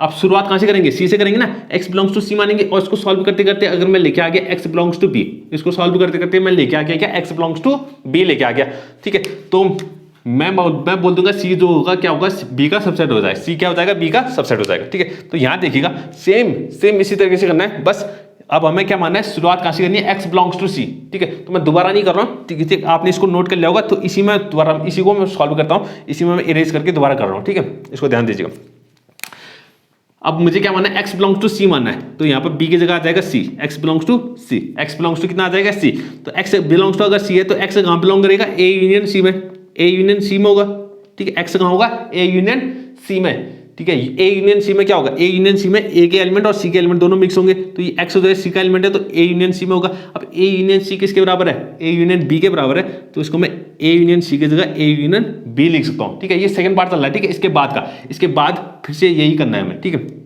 आप शुरुआत कहां से करेंगे, सी से करेंगे ना, एक्स बिलोंग्स टू सी मानेंगे और इसको सॉल्व करते करते अगर मैं लेके आ गया एक्स बिलोंग्स टू बी, इसको सॉल्व करते करते मैं लेके आ गया क्या, एक्स बिलोंग्स टू बी लेके आ गया, ठीक है। तो मैं बोल दूंगा सी जो होगा क्या होगा, बी का सबसेट हो जाएगा, सी क्या हो जाएगा, बी का सबसेट हो जाएगा, ठीक है। तो यहां देखिएगा सेम इसी तरीके से करना है, बस अब हमें क्या मानना है, शुरुआत कहां से करनी है, एक्स बिलोंग्स टू सी, ठीक है। तो मैं दोबारा नहीं कर रहा हूं, ठीक है, आपने इसको नोट कर लिया होगा। तो इसी में दोबारा इसी को मैं सॉल्व करता हूं, इसी में मैं इरेज करके दोबारा कर रहा हूं, ठीक है, इसको ध्यान दीजिएगा। अब मुझे क्या मानना है, एक्स बिलोंग्स टू सी मानना है, तो यहाँ पर बी की जगह आ जाएगा C, x belongs to C, x belongs to कितना आ जाएगा, सी। तो एक्स बिलोंग्स टू अगर सी है तो एक्स कहां बिलोंग करेगा, ए यूनियन सी में, ए यूनियन सी में होगा, ठीक है। एक्स कहां होगा, ए यूनियन सी में, ठीक है। ए यूनियन सी में क्या होगा, ए यूनियन सी में ए के एलिमेंट और सी के एलिमेंट दोनों मिक्स होंगे, तो ये एक्स जो है सी का एलिमेंट है, तो ए यूनियन सी में होगा। अब ए यूनियन सी किसके बराबर है, ए यूनियन बी के बराबर है, तो इसको मैं ए यूनियन सी की जगह ए यूनियन बी लिख सकता हूं, ठीक है। ये सेकंड पार्ट चल रहा है, ठीक है। इसके बाद का, इसके बाद फिर से यही करना है हमें, ठीक है।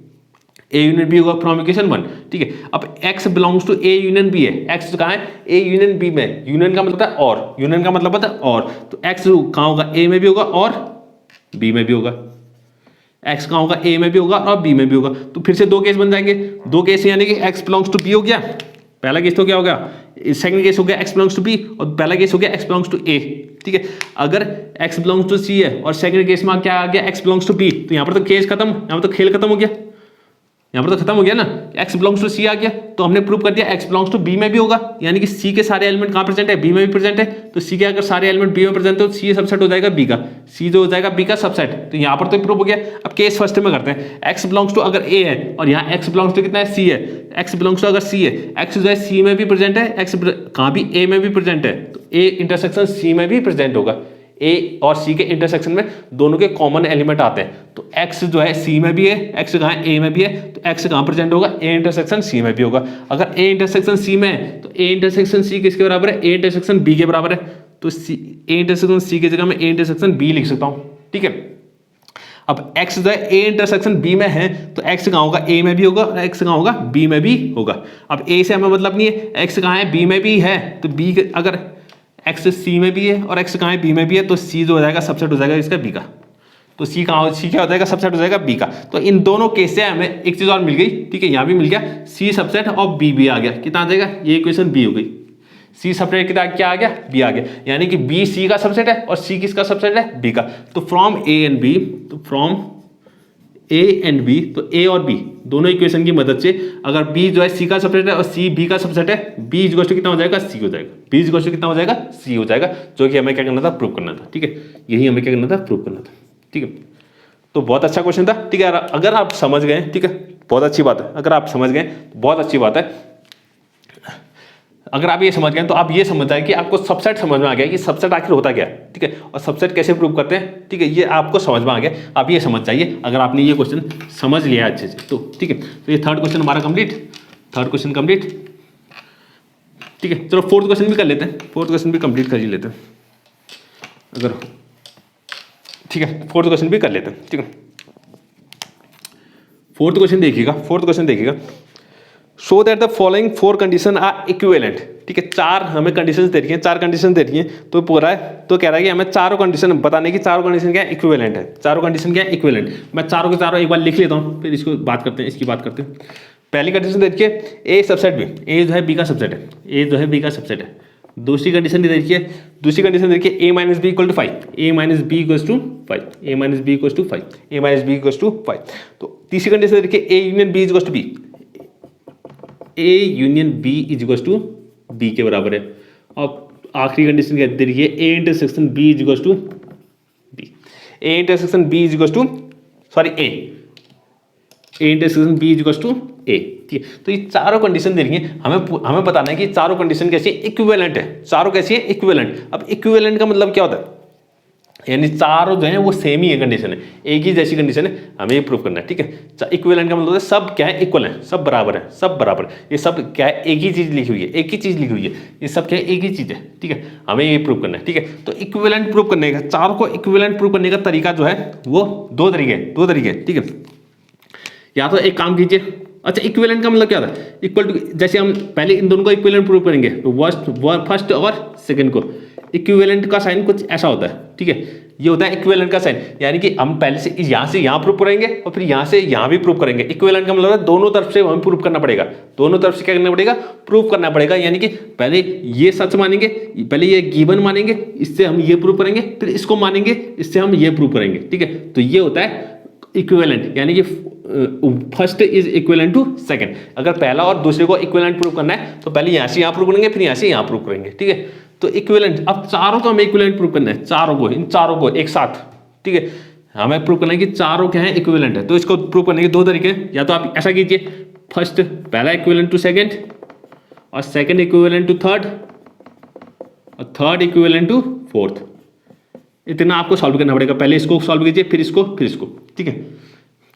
ए यूनियन बी होगा फ्रॉम इक्वेशन 1, ठीक है। अब X belongs to A union B है, एक्स कहां है, ए यूनियन बी में, यूनियन का मतलब है और, यूनियन का मतलब होता है और, तो एक्स कहां होगा, ए में भी होगा और बी में भी होगा, एक्स कहां होगा, ए में भी होगा और बी में भी होगा। तो फिर से दो केस बन जाएंगे, दो केस यानी कि एक्स बिलोंग्स टू बी हो गया, पहला केस तो क्या हो गया, सेकंड केस हो गया एक्स बिलोंग्स टू बी, और पहला केस हो गया एक्स बिलोंग्स टू ए, ठीक है। अगर एक्स बिलोंग्स टू सी है और सेकंड केस में क्या आ गया, एक्स बिलोंग्स टू बी, तो यहां पर तो केस खत्म, यहां पर तो खेल खत्म हो गया, यहाँ पर तो खत्म हो गया ना, x बिलोंग्स टू सी आ गया, तो हमने प्रूव कर दिया x बिलोंग्स टू b में भी होगा, यानी कि c के सारे एलिमेंट कहाँ प्रेजेंट है, b में भी प्रेजेंट है। तो c के अगर सारे एलिमेंट b में प्रेजेंट है तो c सबसेट हो जाएगा b का, c जो हो जाएगा b का सबसेट। तो यहाँ पर तो प्रूव हो गया। अब केस फर्स्ट में करते हैं, x बिलोंग्स टू अगर a है और यहाँ x बिलोंग्स टू कितना है, c है, x बिलोंग्स टू अगर c है, x जो है c में भी प्रेजेंट है, x कहाँ भी a में भी प्रेजेंट है, तो a इंटरसेक्शन c में भी प्रेजेंट होगा, a और c के इंटरसेक्शन में दोनों के कॉमन एलिमेंट आते हैं। तो x जो है c में भी है, x कहाँ है, a में भी है, तो x कहाँ प्रेजेंट होगा, a इंटरसेक्शन c में भी होगा। अगर a इंटरसेक्शन c में है तो a इंटरसेक्शन c किसके बराबर है, a इंटरसेक्शन b के बराबर है, तो a इंटरसेक्शन c की जगह मैं a इंटरसेक्शन b लिख सकता हूँ, ठीक है। अब x जो है a इंटरसेक्शन b में है तो x कहाँ होगा, a में भी होगा और x कहाँ होगा, b में भी होगा। अब a से हमें मतलब नहीं है, x कहाँ है, b में भी है, तो b अगर x c में भी है और x कहाँ है, b में भी है, तो c जो हो जाएगा सबसेट हो जाएगा इसका b का, तो c कहाँ, c क्या हो जाएगा, सबसेट हो जाएगा b का। तो इन दोनों केस से हमें एक चीज और मिल गई, ठीक है, यहाँ भी मिल गया c सबसेट और b भी आ गया, कितना आ जाएगा, ये इक्वेशन b हो गई, c सबसेट कितना क्या आ गया, b आ गया, यानी कि b c का सबसेट है और c किसका सबसेट है, b का। तो फ्रॉम a एंड b, तो फ्रॉम a एंड b, तो a और b दोनों इक्वेशन की मदद से अगर b जो है c का सबसेट है और c b का सबसेट है, b इक्वल टू कितना हो जाएगा, c हो जाएगा, b इक्वल टू कितना हो जाएगा, c हो जाएगा, जो कि हमें क्या करना था, प्रूव करना था, ठीक है। यही हमें क्या करना था, प्रूव करना था, ठीक है। तो बहुत अच्छा क्वेश्चन था, ठीक है। अगर आप समझ गए, ठीक है, बहुत अच्छी बात है, अगर आप समझ गए तो बहुत अच्छी बात है। अगर आप ये समझ गए तो आप ये समझ जाए कि आपको सबसेट समझ में आ गया कि सबसेट आखिर होता क्या है, ठीक है, और सबसेट कैसे प्रूव करते हैं, ठीक है, ये आपको समझ में आ गया। आप ये समझ जाइए अगर आपने ये क्वेश्चन समझ लिया अच्छे से, तो ठीक है। तो ये थर्ड क्वेश्चन हमारा कंप्लीट, थर्ड क्वेश्चन कंप्लीट, ठीक है। चलो फोर्थ क्वेश्चन भी कर लेते हैं, फोर्थ क्वेश्चन भी कंप्लीट कर ही लेते हैं अगर, ठीक है, फोर्थ क्वेश्चन भी कर लेते हैं, ठीक है। फोर्थ क्वेश्चन देखिएगा, फोर्थ क्वेश्चन देखिएगा, show that the following four condition are equivalent, ठीक है। चार हमें कंडीशंस दे रही हैं, चार कंडीशन दे रही हैं, तो पूरा है, तो कह रहा है कि हमें चारों कंडीशन बताने की, चारों कंडीशन क्या है, इक्विवेलेंट है, चारों कंडीशन क्या है, इक्विवेलेंट। मैं चारों के चारों एक बार लिख लेता हूँ, फिर इसको बात करते हैं, इसकी बात करते हैं। पहली कंडीशन देखिए, ए सबसेट बी, ए जो है बी का सबसेट है, ए जो है बी का सबसेट है। दूसरी कंडीशन देखिए, दूसरी कंडीशन देखिए, A minus B equal to 5, A minus B equal to 5, A minus B equal to 5, A minus B equal to 5। तो तीसरी कंडीशन देखिए, A union B equal to B, A union B is equal to B के बराबर है। अब आखिरी condition क्या दे रही है, A intersection B is equal to B, A intersection B is equal to sorry A intersection B is equal to A. ठीक है, तो ये चारों कंडीशन दे रही है, हमें बताना है कि चारों कंडीशन कैसी है, इक्विवेलेंट है, चारों कैसी है, इक्विवेलेंट। अब इक्विवेलेंट का मतलब क्या होता है, यानी चारों जो है वो सेम ही है, कंडीशन है, एक ही जैसी कंडीशन है, हमें ये प्रूव करना है। ठीक है, इक्विवेलेंट का मतलब है सब क्या है, इक्वल है, सब बराबर है, सब बराबर, ये सब क्या है, एक ही चीज लिखी हुई है, एक ही चीज लिखी हुई है, ये सब क्या है, एक ही चीज है। ठीक है, हमें ये प्रूव करना है। ठीक है, तो इक्विवेलेंट प्रूव करने का, चारों को इक्विवेलेंट प्रूव करने का तरीका जो है वो दो तरीके। ठीक है, या तो एक काम कीजिए, अच्छा इक्विवेलेंट का मतलब क्या होता है, इक्वल टू, जैसे हम पहले इन दोनों को इक्विवेलेंट प्रूव करेंगे तो फर्स्ट और सेकंड को इक्विवेलेंट का साइन कुछ ऐसा होता है। ठीक है, ये होता है इक्विवेलेंट का साइन, यानी कि हम पहले से यहाँ प्रूव करेंगे और फिर यहाँ से यहाँ भी प्रूव करेंगे। इक्विवेलेंट का मतलब है दोनों तरफ से हमें प्रूव करना पड़ेगा, दोनों तरफ से क्या करना पड़ेगा, प्रूव करना पड़ेगा। यानी कि पहले ये सच मानेंगे, पहले ये गिवन मानेंगे, इससे हम ये प्रूव करेंगे, फिर इसको मानेंगे, इससे हम ये प्रूव करेंगे। ठीक है, तो ये होता है इक्विवेलेंट, यानी कि first is equivalent to second. अगर पहला और दूसरे को इक्विवेलेंट प्रूव करना है तो पहले यहाँ से यहाँ प्रूव करेंगे, फिर यहाँ से यहाँ प्रूव करेंगे। ठीक है, तो इक्विवेलेंट, अब चारों को हमें इक्विवेलेंट प्रूव करना है, चारों को, इन चारों को एक साथ। ठीक है, हमें प्रूव करना है कि चारों क्या है, इक्विवेलेंट है। तो इसको प्रूव करने के दो तरीके हैं, या तो आप ऐसा कीजिए, फर्स्ट पहला इक्विवेलेंट टू सेकंड और सेकंड इक्विवेलेंट टू थर्ड और थर्ड इक्विवेलेंट टू फोर्थ। इतना आपको सॉल्व करना पड़ेगा, पहले इसको सॉल्व कीजिए, फिर इसको।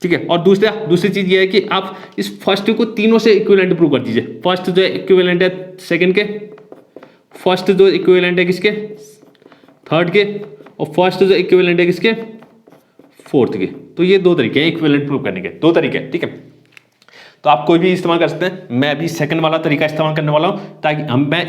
ठीक है, और दूसरी चीज ये है कि आप इस फर्स्ट को तीनों से इक्विवेलेंट प्रूव कर दीजिए। फर्स्ट जो इक्विवेलेंट है सेकंड के, फर्स्ट जो इक्विवेलेंट है किसके, थर्ड के, और फर्स्ट जो इक्विवेलेंट है किसके, फोर्थ के। तो ये दो तरीके हैं इक्विवेलेंट प्रूव करने के, दो तरीके। ठीक है, तो आप कोई भी इस्तेमाल कर सकते हैं, मैं अभी सेकंड वाला तरीका इस्तेमाल करने वाला हूं, ताकि मैं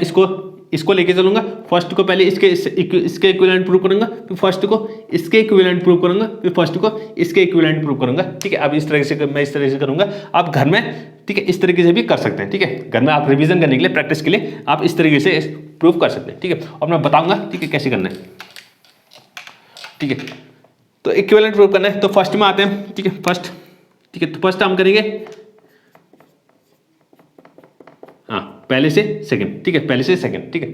इसको लेके चलूंगा। फर्स्ट को पहले इसके इक्विवेलेंट प्रूव करूंगा, फिर फर्स्ट को इसके इक्विवेलेंट प्रूव करूंगा, फिर फर्स्ट को इसके इक्विवेलेंट प्रूव करूंगा। ठीक है, अब मैं इस तरह से करूंगा, आप घर में, ठीक है, इस तरीके से भी कर सकते हैं। ठीक है, घर में आप रिवीजन करने के लिए, प्रैक्टिस के लिए आप इस तरीके से प्रूव कर सकते हैं। ठीक है, और मैं बताऊंगा, ठीक है, कैसे करना है। ठीक है, तो इक्विवेलेंट प्रूव करना है, तो फर्स्ट में आते हैं। ठीक है, फर्स्ट हम करेंगे, हाँ, पहले से सेकंड। ठीक है, पहले से सेकंड। ठीक है,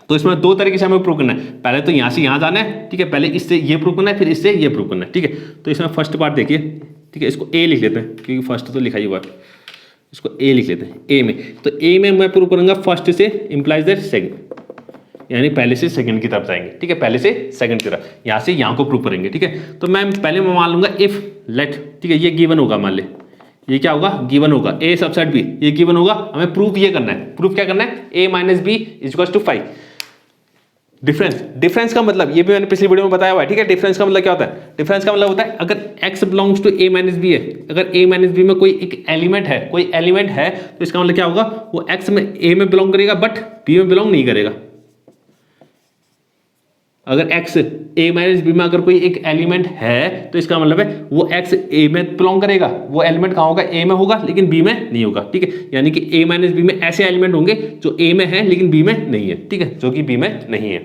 तो इसमें दो तरीके से हमें प्रूव करना है, पहले तो यहाँ से यहाँ जाना है। ठीक है, पहले इससे ये प्रूव करना है, फिर इससे ये प्रूव करना है। ठीक है, तो इसमें फर्स्ट पार्ट देखिए। ठीक है, इसको ए लिख लेते हैं, क्योंकि फर्स्ट तो लिखा ही हुआ है, इसको ए लिख लेते हैं, ए में। तो ए में मैं प्रूव करूंगा फर्स्ट से इंप्लाइज दैट सेकंड, यानी पहले से सेकंड की तरफ जाएंगे। ठीक है, पहले से सेकंड की तरफ, यहाँ से यहाँ को प्रूव करेंगे। ठीक है, तो मैं पहले मान लूंगा इफ लेट, ठीक है, ये गिवन होगा, मान ले ये क्या होगा, गिवन होगा, ए सबसेट बी, ये गिवन होगा, हमें प्रूफ ये करना है। प्रूफ क्या करना है, A minus B is equal to 5। Difference का मतलब, ये भी मैंने पिछली वीडियो में बताया हुआ है। ठीक है, डिफरेंस का मतलब क्या होता है, डिफरेंस का मतलब होता है अगर x belongs to a minus B है, अगर a माइनस बी में कोई एक एलिमेंट है, तो इसका मतलब क्या होगा, वो x में a में बिलोंग करेगा बट b में बिलोंग नहीं करेगा। अगर x a माइनस बी में अगर कोई एक एलिमेंट है, तो इसका मतलब है वो x a में बिलोंग करेगा, वो एलिमेंट कहाँ होगा, a में होगा लेकिन b में नहीं होगा। ठीक है, यानी कि a माइनस बी में ऐसे एलिमेंट होंगे जो a में है लेकिन b में नहीं है। ठीक है, जो कि b में नहीं है,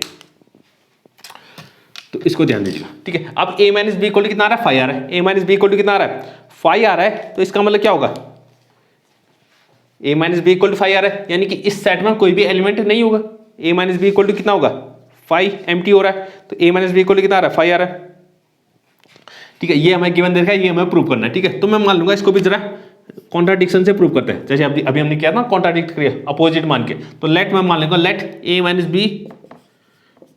तो इसको ध्यान दीजिएगा। ठीक है, अब a minus B equal to कितना आ रहा है, 5 आ रहा है। a minus B equal to कितना आ रहा है, 5 आ रहा है। तो इसका मतलब क्या होगा, a minus B equal to 5 आ रहा है, यानी कि इस सेट में कोई भी एलिमेंट नहीं होगा। a minus B equal to कितना होगा, 5 एम्प्टी हो रहा है, तो a minus B equal to कितना आ रहा है, 5 आ रहा है। ठीक है, ये हमें गिवन देखा है, ये हमें प्रूव करना है। ठीक है, तो मैं मान लूंगा इसको भी जरा कॉन्ट्राडिक्शन से प्रूव करते हैं, जैसे अभी हमने किया ना, कॉन्ट्राडिक्ट किया अपोजिट मान के। तो लेट मैं मान लूंगा, let a minus B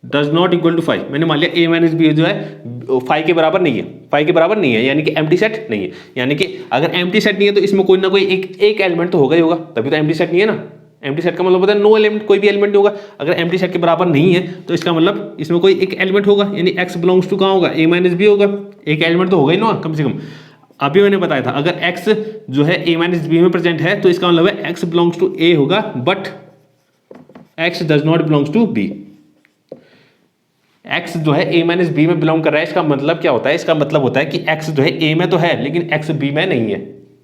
does not equal to 5। मैंने मान लिया a माइनस बी जो है 5 के बराबर नहीं है, 5 के बराबर नहीं है, यानी कि एम्प्टी सेट नहीं है। यानी कि अगर एम्प्टी सेट नहीं है तो इसमें कोई ना कोई एक एलिमेंट तो होगा ही होगा, तभी तो एम्प्टी सेट नहीं है ना। एम्प्टी सेट का मतलब होता है नो एलिमेंट, कोई भी एलिमेंट नहीं होगा। अगर एम्प्टी सेट के बराबर नहीं है तो इसका मतलब इसमें कोई एक एलिमेंट होगा, यानी x बिलोंग्स टू कहाँ होगा, a माइनस बी होगा, एक एलिमेंट तो होगा ही ना कम से कम। अभी मैंने बताया था अगर x जो है a माइनस बी में प्रेजेंट है तो इसका मतलब है x बिलोंग्स टू a होगा but x does not belongs to b। x जो है a माइनस बी में बिलोंग कर रहा है, इसका मतलब क्या होता है, इसका मतलब होता है कि x जो है a में तो है लेकिन x b में नहीं है।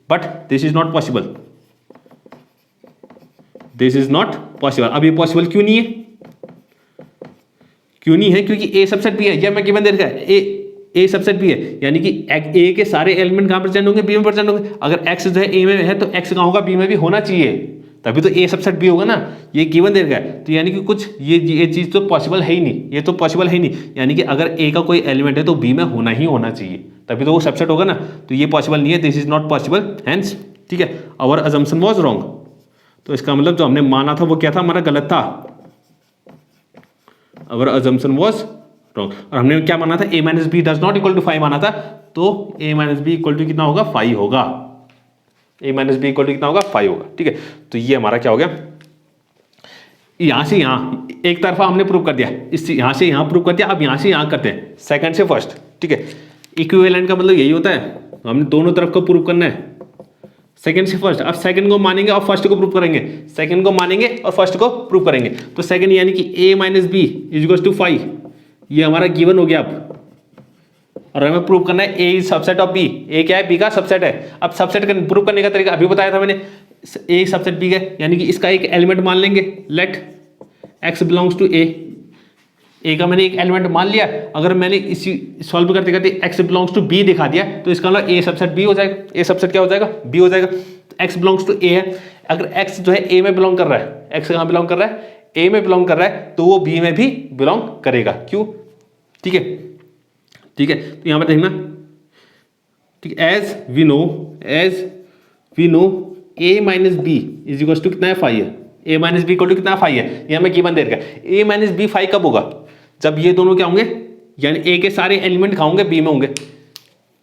But this is not possible, this is not possible. अब ये पॉसिबल क्यों नहीं है, क्योंकि a सबसेट b है, यह मैं गिवन दे रखा है, ए सबसेट बी है, यानी कि ए के सारे एलिमेंट कहाँ प्रेजेंट होंगे, बी में प्रेजेंट होंगे। अगर एक्स जो है ए में है तो एक्स कहाँ होगा, बी में भी होना चाहिए, तभी तो ए सबसेट बी होगा ना। ये गिवन दे रखा है, तो यानी कि कुछ ये चीज़ तो पॉसिबल है ही नहीं, ये तो पॉसिबल है ही नहीं, यानी कि अगर ए का कोई एलिमेंट है तो बी में होना ही होना चाहिए, तभी तो वो सबसेट होगा ना। तो ये पॉसिबल नहीं है, this is not possible, hence ठीक है आवर अजम्पशन वाज रॉन्ग। तो इसका मतलब जो हमने माना था वो क्या था, हमारा गलत था, आवर अजम्पशन वाज रॉन्ग। और हमने क्या माना था, a minus B does not equal to 5 माना था, तो a minus B equal to कितना होगा, 5 होगा, a minus B equal to कितना होगा, 5 होगा, ठीक है। तो ये हमारा क्या हो गया, यहां से यहां एक तरफा हमने प्रूव कर दिया, इस यहां से यहां प्रूव कर दिया, अब यहां से यहां करते हैं सेकंड से फर्स्ट, ठीक है। इक्विवेलेंट का मतलब यही होता है, हमने दोनों तरफ को प्रूव करना है, सेकंड से फर्स्ट। अब सेकंड को मानेंगे और फर्स्ट को प्रूव करेंगे, सेकंड को मानेंगे और फर्स्ट को प्रूव करेंगे। तो सेकंड यानी कि a minus B is equal to 5, ये हमारा गिवन हो गया। अब और हमें प्रूव करना है a is subset of b, a क्या है, b का सबसेट है। अब सबसेट प्रूव करने का तरीका अभी बताया था मैंने, a सबसेट b है, यानी कि इसका एक एलिमेंट मान लेंगे, let x belongs to a का मैंने एक एलिमेंट मान लिया। अगर मैंने इसी सॉल्व करते करते x बिलोंग्स टू b दिखा दिया तो इसका मतलब a सबसेट b हो जाएगा, a सबसेट क्या हो जाएगा, b हो जाएगा। तो x बिलोंग्स टू a है, अगर x जो है a में बिलोंग कर रहा है, x कहाँ बिलोंग कर रहा है, a में बिलोंग कर रहा है, तो वो b में भी बिलोंग करेगा, क्यों, ठीक है, ठीक है। तो यहाँ पर देखना, ठीक, as we know a minus B is equal to कितना है, 5 है, a minus B equal to कितना 5 है, ये हमें गिवन दे रखा है। a माइनस बी 5 कब होगा, जब ये दोनों क्या होंगे, यानी a के सारे एलिमेंट कहाँ होंगे, b में होंगे,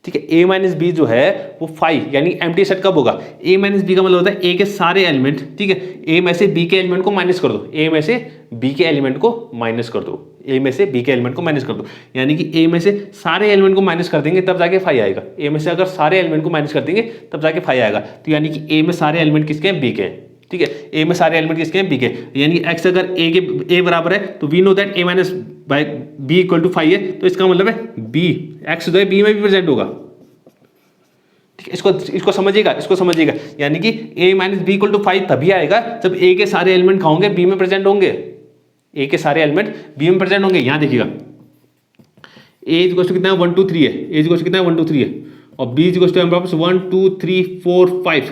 ठीक है। a माइनस बी जो है वो 5 यानी एम्प्टी सेट कब होगा, a माइनस बी का मतलब होता है a के सारे एलिमेंट, ठीक है, a में से b के एलिमेंट को माइनस कर दो, a में से b के एलिमेंट को माइनस कर दो, a में से b के एलिमेंट को माइनस कर दो, यानी कि a में से सारे एलिमेंट को माइनस कर देंगे तब जाके 5 आएगा। a में से अगर सारे एलिमेंट को माइनस कर देंगे तब जाके 5 आएगा। तो यानी कि a में सारे एलिमेंट किसके हैं, b के हैं, ठीक है, a में सारे एलिमेंट किसके हैं, b के, यानी x अगर a बराबर है तो we know that a minus by B equal to 5 है, तो इसका मतलब है b x जो है b में भी प्रेजेंट होगा, ठीक है। इसको समझिएगा, यानी कि a minus B equal to 5 तभी आएगा जब a के सारे एलिमेंट कहाँ होंगे, b में प्रेजेंट होंगे, a के सारे एलिमेंट b में प्रेजेंट होंगे। यहाँ देखिएगा a इज इक्वल टू कितना है, 1 2 3 है, a इज इक्वल टू कितना है, 1 2 3 है, और b इज इक्वल टू हमारे पास 1 2 3 4 5,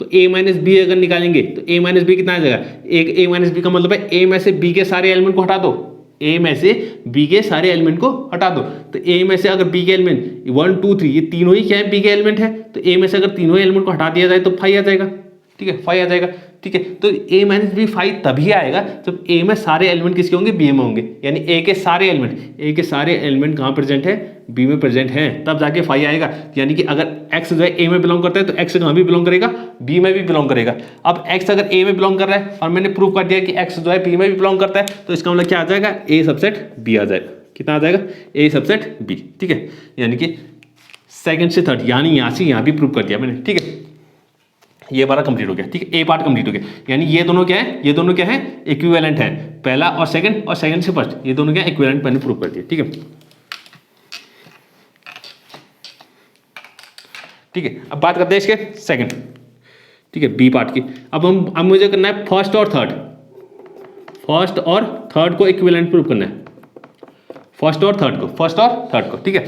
तो a माइनस बी अगर निकालेंगे तो a माइनस बी कितना आ जाएगा, एक a माइनस बी का मतलब है a में से b के सारे एलिमेंट को हटा दो, a में से b के सारे एलिमेंट को हटा दो। तो a में से अगर b के एलिमेंट 1 2 3 ये तीनों ही क्या है, b के एलिमेंट है, तो a में से अगर तीनों एलिमेंट को हटा दिया जाए तो 5 आ जाएगा, ठीक है, 5 आ जाएगा, ठीक है। तो a माइनस बी 5 तभी आएगा जब a में सारे एलिमेंट किसके होंगे, b में होंगे, यानी a के सारे एलिमेंट कहाँ प्रेजेंट है, b में प्रेजेंट है, तब जाके 5 आएगा। यानी कि अगर x जो है a में बिलोंग करता है तो x कहाँ भी बिलोंग करेगा, b में भी बिलोंग करेगा। अब x अगर a में बिलोंग कर रहा है और मैंने प्रूव कर दिया कि x जो है b में भी बिलोंग करता है, तो इसका मतलब क्या आ जाएगा, a सबसेट b आ जाएगा, कितना आ जाएगा, a सबसेट b, ठीक है। यानी कि सेकंड से थर्ड, यानी यहाँ से यहाँ भी प्रूव कर दिया मैंने, ठीक है। ये हमारा कंप्लीट हो गया, ठीक है, ए पार्ट कंप्लीट हो गया। यानी ये दोनों क्या है, इक्विवेलेंट है, पहला और सेकंड से फर्स्ट, ये दोनों क्या है, इक्विवेलेंट मैंने प्रूव कर दिया, ठीक है, ठीक है। अब बात करते हैं इसके सेकंड, ठीक है, बी पार्ट की। अब मुझे करना है फर्स्ट और थर्ड को इक्विवेलेंट प्रूव करना है, फर्स्ट और थर्ड को, ठीक है,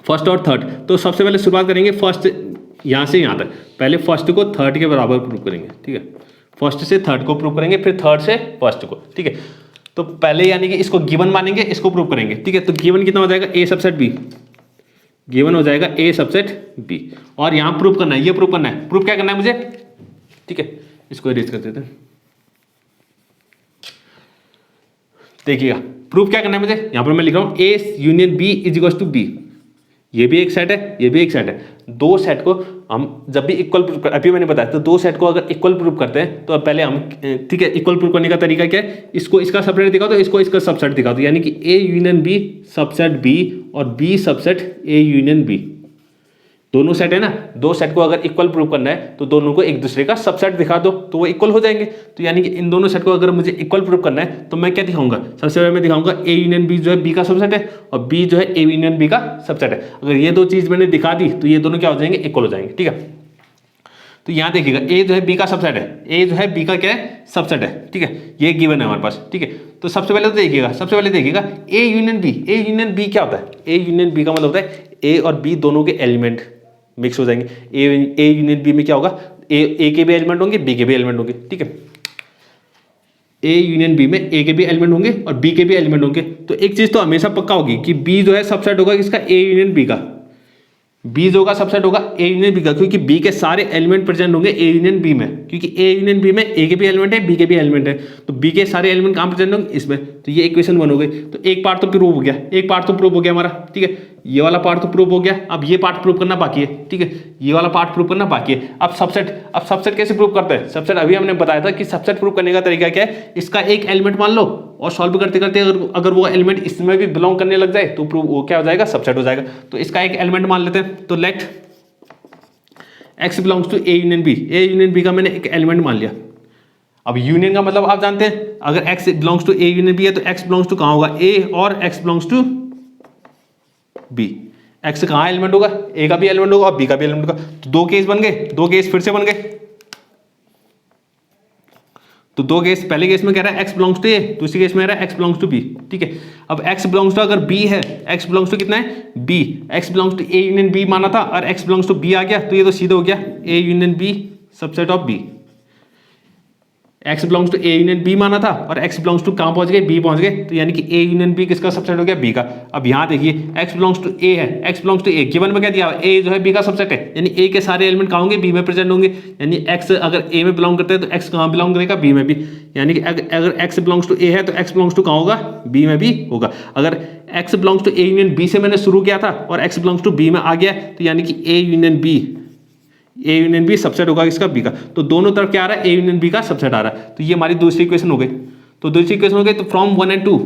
फर्स्ट और थर्ड। तो सबसे पहले शुरुआत करेंगे फर्स्ट, यहाँ से यहाँ तक, पहले फर्स्ट को थर्ड के बराबर प्रूव करेंगे, ठीक है, फर्स्ट से थर्ड को प्रूव करेंगे, फिर थर्ड से फर्स्ट को, ठीक है। तो पहले यानी कि इसको गिवन मानेंगे, इसको प्रूव करेंगे, ठीक है। तो गिवन कितना हो जाएगा, a सबसेट b, गिवन हो जाएगा a सबसेट b, और यहाँ प्रूव करना है, ये प्रूव करना है, प्रूव क्या करना है मुझे, ठीक है, इसको इरेज कर देते हैं। देखिएगा प्रूफ क्या करना है मुझे, यहां पर मैं लिख रहा हूं A union B is equal to B, ये भी एक सेट है, ये भी एक सेट है। दो सेट को हम जब भी इक्वल प्रूफ, अभी मैंने बताया, तो दो सेट को अगर इक्वल प्रूफ करते हैं तो अब पहले हम, ठीक है, इक्वल प्रूफ करने का तरीका क्या है, इसको इसका सेपरेट दिखा दो, इसको इसका सबसेट दिखा दो, यानी कि A union B subset B और B subset A union B, दोनों सेट है ना, दो सेट को अगर इक्वल प्रूव करना है तो दोनों को एक दूसरे का सबसेट दिखा दो तो वो इक्वल हो जाएंगे। तो यानी कि इन दोनों सेट को अगर मुझे इक्वल प्रूव करना है तो मैं क्या दिखाऊंगा, सबसे पहले मैं दिखाऊंगा A यूनियन B जो है B का सबसेट है और B जो है A यूनियन B का सबसेट है। अगर ये दो चीज मैंने दिखा दी तो ये दोनों क्या हो जाएंगे, इक्वल हो जाएंगे, ठीक है। तो यहाँ देखिएगा ए जो है बी का सबसेट है, ए जो है बी का क्या है, सबसेट है, ठीक है, ये गिवन है हमारे पास, ठीक है। तो सबसे पहले देखिएगा A union B, A union B क्या होता है, ए यूनियन बी का मतलब होता है ए और बी दोनों के एलिमेंट मिक्स हो जाएंगे। ए यूनियन बी में क्या होगा, ए के भी एलिमेंट होंगे, बी के भी एलिमेंट होंगे, ठीक है। ए यूनियन बी में ए के भी एलिमेंट होंगे और बी के भी एलिमेंट होंगे। तो एक चीज तो हमेशा पक्का होगी कि बी जो है सबसेट होगा किसका, ए यूनियन बी का, बी जो होगा सबसेट होगा ए यूनियन बी का, क्योंकि बी के सारे एलिमेंट प्रेजेंट होंगे ए यूनियन बी में, क्योंकि ए यूनियन बी में ए के भी एलिमेंट है, बी के भी एलिमेंट है, तो बी के सारे एलिमेंट कहाँ प्रेजेंट होंगे, इसमें। तो ये इक्वेशन 1 हो गई। तो एक पार्ट तो प्रूव हो गया, एक पार्ट तो प्रूव हो गया हमारा, ठीक है, ये वाला पार्ट तो प्रूव हो गया। अब ये पार्ट प्रूव करना बाकी है, ठीक है, ये वाला पार्ट प्रूव करना बाकी है। अब सबसेट कैसे प्रूव करते हैं, सबसेट अभी हमने बताया था कि सबसेट प्रूव करने का तरीका क्या है, इसका एक एलिमेंट मान लो और सॉल्व करते करते अगर वो एलिमेंट इसमें भी बिलोंग करने लग जाए तो प्रूव वो क्या हो जाएगा, सबसेट हो जाएगा। तो इसका एक एलिमेंट मान लेते हैं, तो let x belongs to A union B, A union B का मैंने एक एलिमेंट मान लिया। अब यूनियन का मतलब आप जानते हैं, अगर x belongs to A union B है तो x बिलोंग्स टू कहाँ होगा, a, और x belongs to b। x कहाँ एलिमेंट होगा, a का भी एलिमेंट होगा और b का भी एलिमेंट होगा। तो दो केस बन गए, दो केस फिर से बन गए। तो दो केस, पहले केस में कह रहा है x बिलोंग्स टू a, दूसरी केस में कह रहा है x बिलोंग्स टू b, ठीक है। अब x बिलोंग्स टू अगर b है, x बिलोंग्स टू कितना है, b, x belongs to a union b माना था और x बिलोंग्स टू b आ गया, तो ये तो सीधे हो गया a union b subset of b। x belongs to a union b माना था और x बिलोंग्स टू कहाँ पहुंच गए, b पहुंच गए, तो यानी कि a यूनियन b किसका सबसेट हो गया, b का। अब यहाँ देखिए x बिलोंग्स टू a है, x belongs to a, given में क्या दिया, a जो है b का सबसेट है, यानी a के सारे एलिमेंट कहाँ होंगे, b में प्रेजेंट होंगे, यानी x अगर a में बिलोंग करते हैं तो x कहाँ बिलोंग करेगा, b में भी, यानी कि अगर x बिलोंग्स टू a है तो x बिलोंग्स टू कहाँ होगा, b में भी होगा। अगर x belongs to a union b से मैंने शुरू किया था और x बिलोंग्स टू b में आ गया, तो यानी कि a यूनियन बी सबसेट होगा इसका बी का। तो दोनों तरफ क्या आ रहा है, ए यूनियन बी का सबसेट आ रहा है। तो ये हमारी दूसरी इक्वेशन हो गई। तो दूसरी इक्वेशन हो गई, तो फ्रॉम 1 and 2,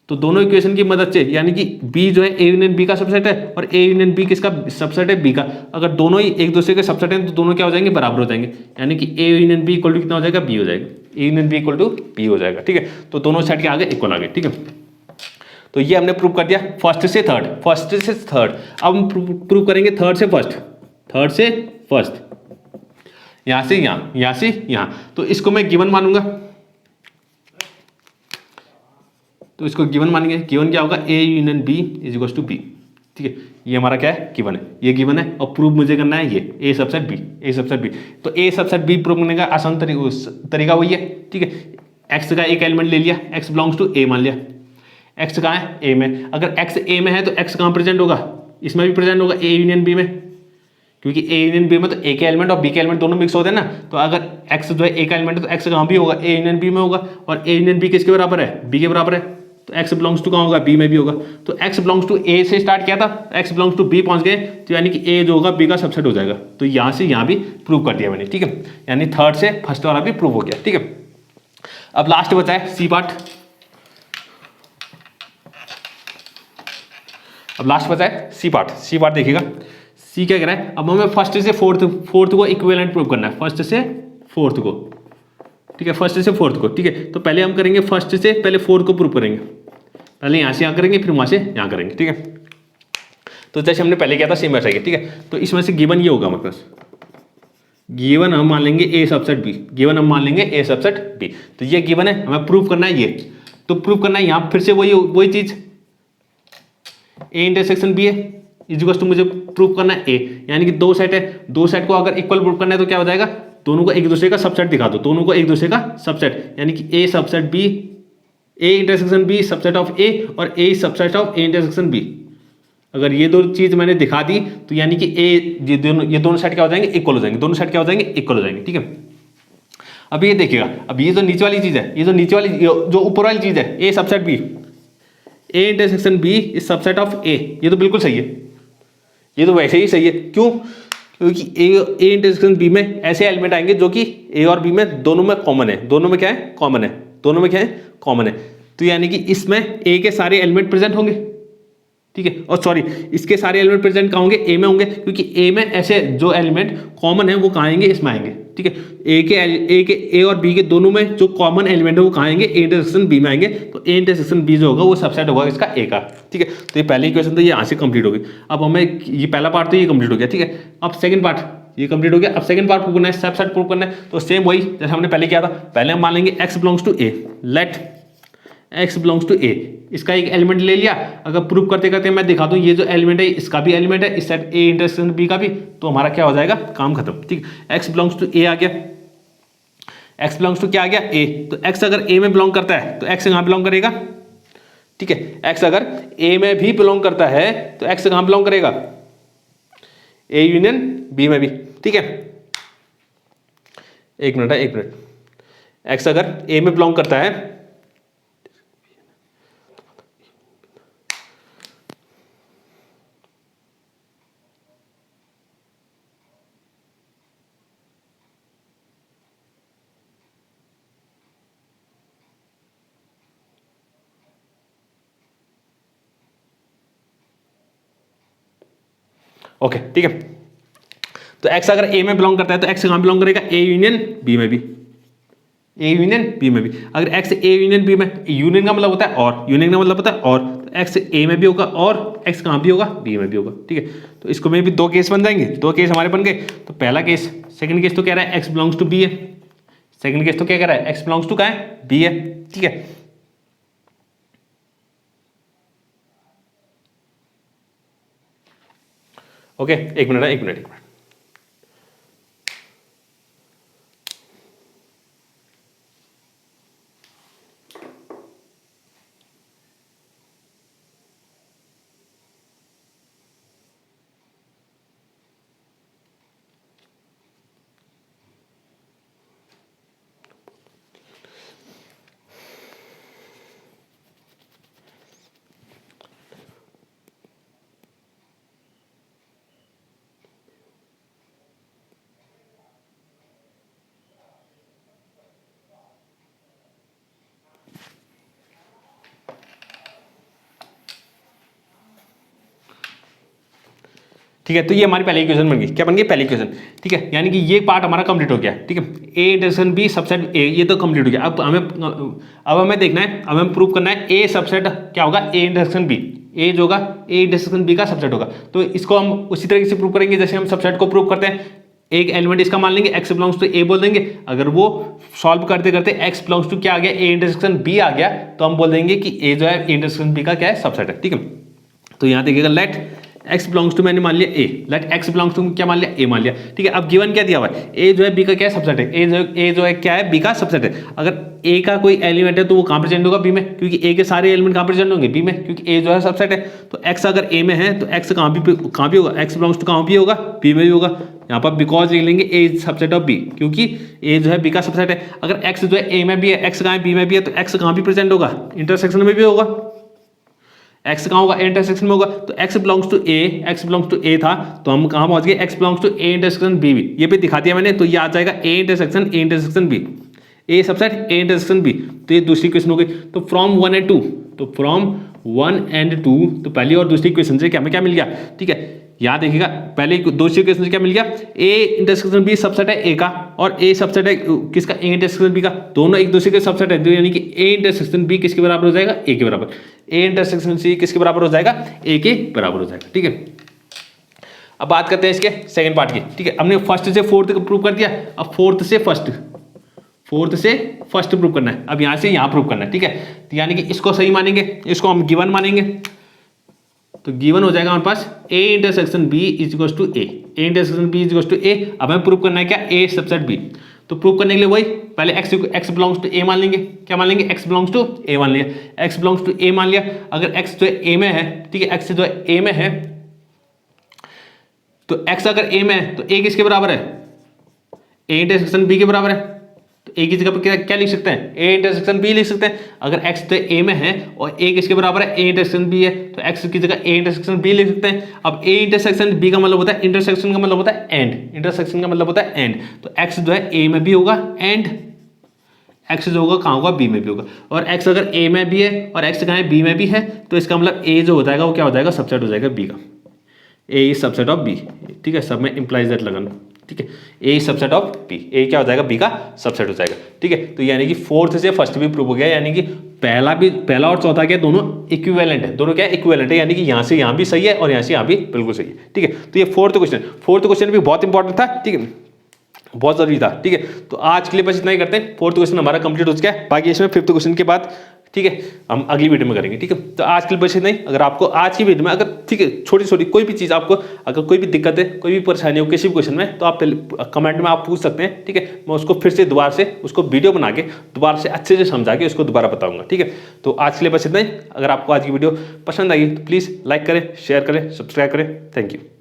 तो दोनों इक्वेशन की मदद से, यानी कि बी जो है ए यूनियन बी का सबसेट है और ए यूनियन बी किसका सबसेट है, बी का। अगर दोनों ही एक दूसरे के सबसेट हैं तो दोनों क्या हो जाएंगे, बराबर हो जाएंगे, यानी कि A union B equal to कितना हो जाएगा, बी हो जाएगा, A union B equal to B हो जाएगा, ठीक है। तो दोनों साइड के आगे इक्वल आ गए, ठीक है। तो ये हमने प्रूव कर दिया फर्स्ट से थर्ड। अब हम प्रूव करेंगे थर्ड से फर्स्ट, यहां से यहां। तो इसको मैं गिवन मानूंगा, तो इसको गिवन मानेंगे। गिवन क्या होगा, A union B is equal to B, ठीक है। ये हमारा क्या है, गिवन है, ये गिवन है और प्रूव मुझे करना है ये ए सबसेट बी। तो ए सबसेट बी प्रूव करने का आसान तरीका वही है, ठीक है। एक्स का एक एलिमेंट ले लिया, एक्स बिलोंग्स टू ए मान लिया, एक्स कहाँ है, ए में। अगर एक्स ए में है तो एक्स कहाँ प्रेजेंट होगा, इसमें भी प्रेजेंट होगा, ए यूनियन बी में, क्योंकि ए यूनियन बी में तो ए के एलिमेंट और बी के एलिमेंट दोनों मिक्स होते हैं ना। तो अगर एक्स जो है ए का एलिमेंट है तो एक्स कहाँ भी होगा, ए यूनियन बी में होगा, और ए यूनियन बी किसके बराबर है, बी के बराबर है, तो एक्स बिलोंग्स टू कहाँ होगा, बी में भी होगा। तो एक्स बिलोंग्स टू ए से स्टार्ट किया था, एक्स बिलोंग्स टू बी पहुंच गए, तो यानी कि ए जो होगा बी का सबसेट हो जाएगा। तो यहाँ से यहाँ भी प्रूव कर दिया मैंने, ठीक है, यानी थर्ड से फर्स्ट वाला भी प्रूव हो गया, ठीक है। अब लास्ट बचा है सी पार्ट। सी पार्ट देखिएगा, सी क्या कह रहा है। अब हमें फर्स्ट से फोर्थ को इक्विवेलेंट प्रूव करना है, फर्स्ट से फोर्थ को, ठीक है, ठीक है। तो पहले हम करेंगे फर्स्ट से पहले फोर्थ को प्रूव करेंगे, पहले यहाँ से यहाँ करेंगे फिर वहाँ से यहाँ करेंगे, ठीक है। तो जैसे हमने पहले किया था सेम वैसा ही, ठीक है। तो इसमें से गिवन ये होगा, मतलब गिवन हम मान लेंगे ए सबसेट बी, तो ये गिवन है, हमें प्रूव करना है ये। तो प्रूव करना है यहाँ फिर से वही चीज, ए इंटरसेक्शन बी है इक्वल टू मुझे प्रूव करना है ए, यानी कि दो सेट है, दो सेट को अगर इक्वल प्रूव करना है तो क्या हो जाएगा, दोनों को एक दूसरे का सबसेट दिखा दो, दोनों को एक दूसरे का सबसेट, यानी कि A subset B, A intersection B subset of A और A subset of A intersection B. अगर ये दो चीज मैंने दिखा दी तो यानी कि ए ये दोनों सेट क्या हो जाएंगे, इक्वल हो जाएंगे, दोनों सेट क्या हो जाएंगे, इक्वल हो जाएंगे, ठीक है। अब ये देखिएगा, अब ये जो नीचे वाली चीज है, ये जो नीचे वाली जो ऊपर वाली चीज है, A subset B, A intersection B is subset of A, ये तो बिल्कुल सही है, ये तो वैसे ही सही है। क्यों, क्योंकि ए इंटरसेक्शन बी में ऐसे एलिमेंट आएंगे जो कि ए और बी में दोनों में कॉमन है, दोनों में क्या है, कॉमन है। तो यानी कि इसमें ए के सारे एलिमेंट प्रेजेंट होंगे, ठीक है। और सॉरी, इसके सारे एलिमेंट प्रेजेंट कहाँ होंगे, ए में होंगे, क्योंकि ए में ऐसे जो एलिमेंट कॉमन है वो कहाँ आएंगे, इसमें आएंगे, ठीक है। ए और बी के दोनों में जो कॉमन एलिमेंट है वो कहाँ आएंगे, ए इंटरसेक्शन बी में आएंगे। तो ए इंटरसेक्शन बी जो होगा वो सबसेट होगा इसका ए का, ठीक है। तो ये पहली इक्वेशन तो ये यहाँ से कंप्लीट हो गई। अब हमें ये पहला पार्ट तो ये कंप्लीट हो गया, ठीक है। अब सेकंड ये कंप्लीट हो गया। अब सेकंड पार्ट प्रूव करना है, सबसेट प्रूव करना है। तो सेम वही जैसे हमने पहले किया था, पहले हम मान लेंगे x belongs to a, let x belongs to a, इसका एक एलिमेंट ले लिया। अगर प्रूव करते करते मैं दिखा दूं ये जो एलिमेंट है इसका भी एलिमेंट है, इस सेट a इंटरसेक्शन b का भी, तो हमारा क्या हो जाएगा, काम खत्म। ठीक, x बिलोंग्स टू a आ गया, x बिलोंग्स टू क्या आ गया, a। तो x अगर a में बिलोंग करता है तो x कहाँ बिलोंग करेगा, ठीक है, x अगर a में भी बिलोंग करता है तो x कहाँ बिलोंग करेगा, a यूनियन b में भी। ठीक है, एक मिनट है, एक मिनट, x अगर a में बिलोंग करता है, ओके ठीक है। तो x अगर a में बिलोंग करता है तो x कहाँ बिलोंग करेगा, a यूनियन b में भी, a यूनियन b में भी। अगर x a यूनियन b में, यूनियन का मतलब होता है और, यूनियन का मतलब होता है और, तो x a में भी होगा और x कहाँ भी होगा, b में भी होगा। ठीक है, तो इसको में भी दो केस बन जाएंगे, दो केस हमारे बन गए। तो पहला केस, सेकंड केस तो कह रहा है x बिलोंग्स टू b है, सेकंड केस तो क्या कह रहा है, x बिलोंग्स टू कहाँ है, b है। ठीक है, ओके, एक मिनट है, एक मिनट, एक मिनट। ठीक है, तो ये हमारी पहली इक्वेशन बन गई, क्या बन गई, पहली इक्वेशन। ठीक है, यानी कि ये पार्ट हमारा कंप्लीट हो गया। ठीक है, a intersection b subset a, ये तो कंप्लीट हो गया। अब हमें देखना है, अब हमें प्रूव करना है a सबसेट क्या होगा, a इंटरसेक्शन b, a जो होगा a इंटरसेक्शन b का सबसेट होगा। तो इसको हम उसी तरीके से प्रूव करेंगे जैसे हम सबसेट को प्रूव करते हैं। एक एलिमेंट इसका मान लेंगे, x बिलोंग्स टू a बोल देंगे। अगर वो सॉल्व करते करते x बिलोंग्स टू क्या आ गया, a इंटरसेक्शन b आ गया, तो हम बोल देंगे कि a जो है इंटरसेक्शन b का क्या है, सबसेट है। ठीक है, तो यहाँ देखिएगा, लेट x बिलोंग्स टू, मैंने मान लिया a, let x belongs to क्या मान लिया, a मान लिया। ठीक है, अब गिवन क्या दिया हुआ है, a जो है b का क्या है, सबसेट है, a जो है क्या है, b का सबसेट है। अगर a का कोई एलिमेंट है तो वो कहाँ प्रेजेंट होगा, b में, क्योंकि a के सारे एलिमेंट कहाँ प्रेजेंट होंगे, b में, क्योंकि a जो है सबसेट है। तो x अगर a में है तो x कहाँ भी होगा, x बिलोंग्स टू कहाँ भी होगा, b में भी होगा। यहाँ पर बिकॉज लिख लेंगे a सबसेट ऑफ b, क्योंकि a जो है b का सबसेट है। अगर x जो है a में भी है, x कहाँ है, b में भी है, तो x कहाँ भी प्रेजेंट होगा, इंटरसेक्शन में भी होगा। x कहाँ होगा, इंटरसेक्शन में होगा। तो x belongs to a, x belongs to a था, तो हम कहाँ पहुंच गए, x belongs to a intersection b भी, ये भी दिखा दिया मैंने। तो ये आ जाएगा a intersection b, a subset a intersection b। तो ये दूसरी क्वेश्चन हो गई। तो फ्रॉम 1 and 2, तो फ्रॉम 1 and 2, तो पहली और दूसरी क्वेश्चन से क्या हमें क्या मिल गया। ठीक है, यहाँ देखिएगा, पहले दूसरी क्वेश्चन से क्या मिल गया, a इंटरसेक्शन b सबसेट है a का, और a सबसेट है किसका, a इंटरसेक्शन b का, दोनों एक दूसरे के सबसेट है। यानी कि a इंटरसेक्शन b किसके बराबर हो जाएगा, a के बराबर, a इंटरसेक्शन c किसके बराबर हो जाएगा, a के बराबर हो जाएगा। ठीक है, अब बात करते हैं इसके सेकंड पार्ट की। ठीक है, हमने फर्स्ट से फोर्थ प्रूव कर दिया, अब फोर्थ से फर्स्ट प्रूव करना है। अब यहाँ से यहाँ प्रूव करना है। ठीक है, तो यानी कि इसको सही मानेंगे, इसको हम गिवन मानेंगे, तो गिवन हो जाएगा हमारे पास a intersection b is equal to a, a intersection b is equal to a। अब हमें प्रूव करना है क्या, a सबसेट b। तो प्रूव करने के लिए वही, पहले x बिलोंग्स टू a मान लेंगे, क्या मान लेंगे, x बिलोंग्स टू a मान लिया, x बिलोंग्स टू a मान लिया। अगर x जो a में है, ठीक है, x जो a में है, तो x अगर a में है तो a किसके बराबर है, a इंटरसेक्शन b के बराबर है। तो a की जगह पर क्या लिख सकते हैं, a इंटरसेक्शन b लिख सकते हैं। अगर x तो a में है और a किसके बराबर है, a इंटरसेक्शन b है, तो x की जगह a इंटरसेक्शन b लिख सकते हैं। अब a इंटरसेक्शन b का मतलब होता है, इंटरसेक्शन का मतलब होता है एंड, इंटरसेक्शन का मतलब होता है एंड। तो x जो है a में भी होगा एंड x जो होगा कहाँ होगा, b में भी होगा। और x अगर a में भी है और x कहाँ है, b में भी है, तो इसका मतलब a जो हो जाएगा वो क्या हो जाएगा, सबसेट हो जाएगा b का, a is subset of b। ठीक है, सब में इंप्लाइज दैट लगाना। ठीक है, a is subset of b, a क्या हो जाएगा, b का सबसेट हो जाएगा। ठीक है। तो यानी कि फोर्थ से फर्स्ट भी प्रूव हो गया, यानी कि पहला और चौथा क्या दोनों इक्विवेलेंट है, दोनों क्या इक्विवेलेंट है, यानी कि यहाँ से यहाँ भी सही है और यहाँ से यहाँ भी बिल्कुल सही है, ठीक है। तो ये फोर्थ क्वेश्चन भी बहुत इंपॉर्टेंट था, ठीक है, बहुत जरूरी था, ठीक है। तो आज के लिए बस इतना ही करते हैं, फोर्थ क्वेश्चन हमारा कंप्लीट हो चुका है, बाकी इसमें फिफ्थ क्वेश्चन के बाद, ठीक है, हम अगली वीडियो में करेंगे, ठीक है। तो आज के लिए बस इतना ही। अगर आपको आज की वीडियो में अगर, ठीक है, छोटी छोटी कोई भी चीज़ आपको अगर कोई भी दिक्कत है, कोई भी परेशानी हो किसी भी क्वेश्चन में, तो आप कमेंट में आप पूछ सकते हैं, ठीक है। मैं उसको फिर से दोबारा से उसको वीडियो बना के दोबारा से अच्छे से समझा के उसको दोबारा बताऊंगा, ठीक है। तो आज के लिए बस इतना ही। अगर आपको आज की वीडियो पसंद आई तो प्लीज़ लाइक करें, शेयर करें, सब्सक्राइब करें। Thank you.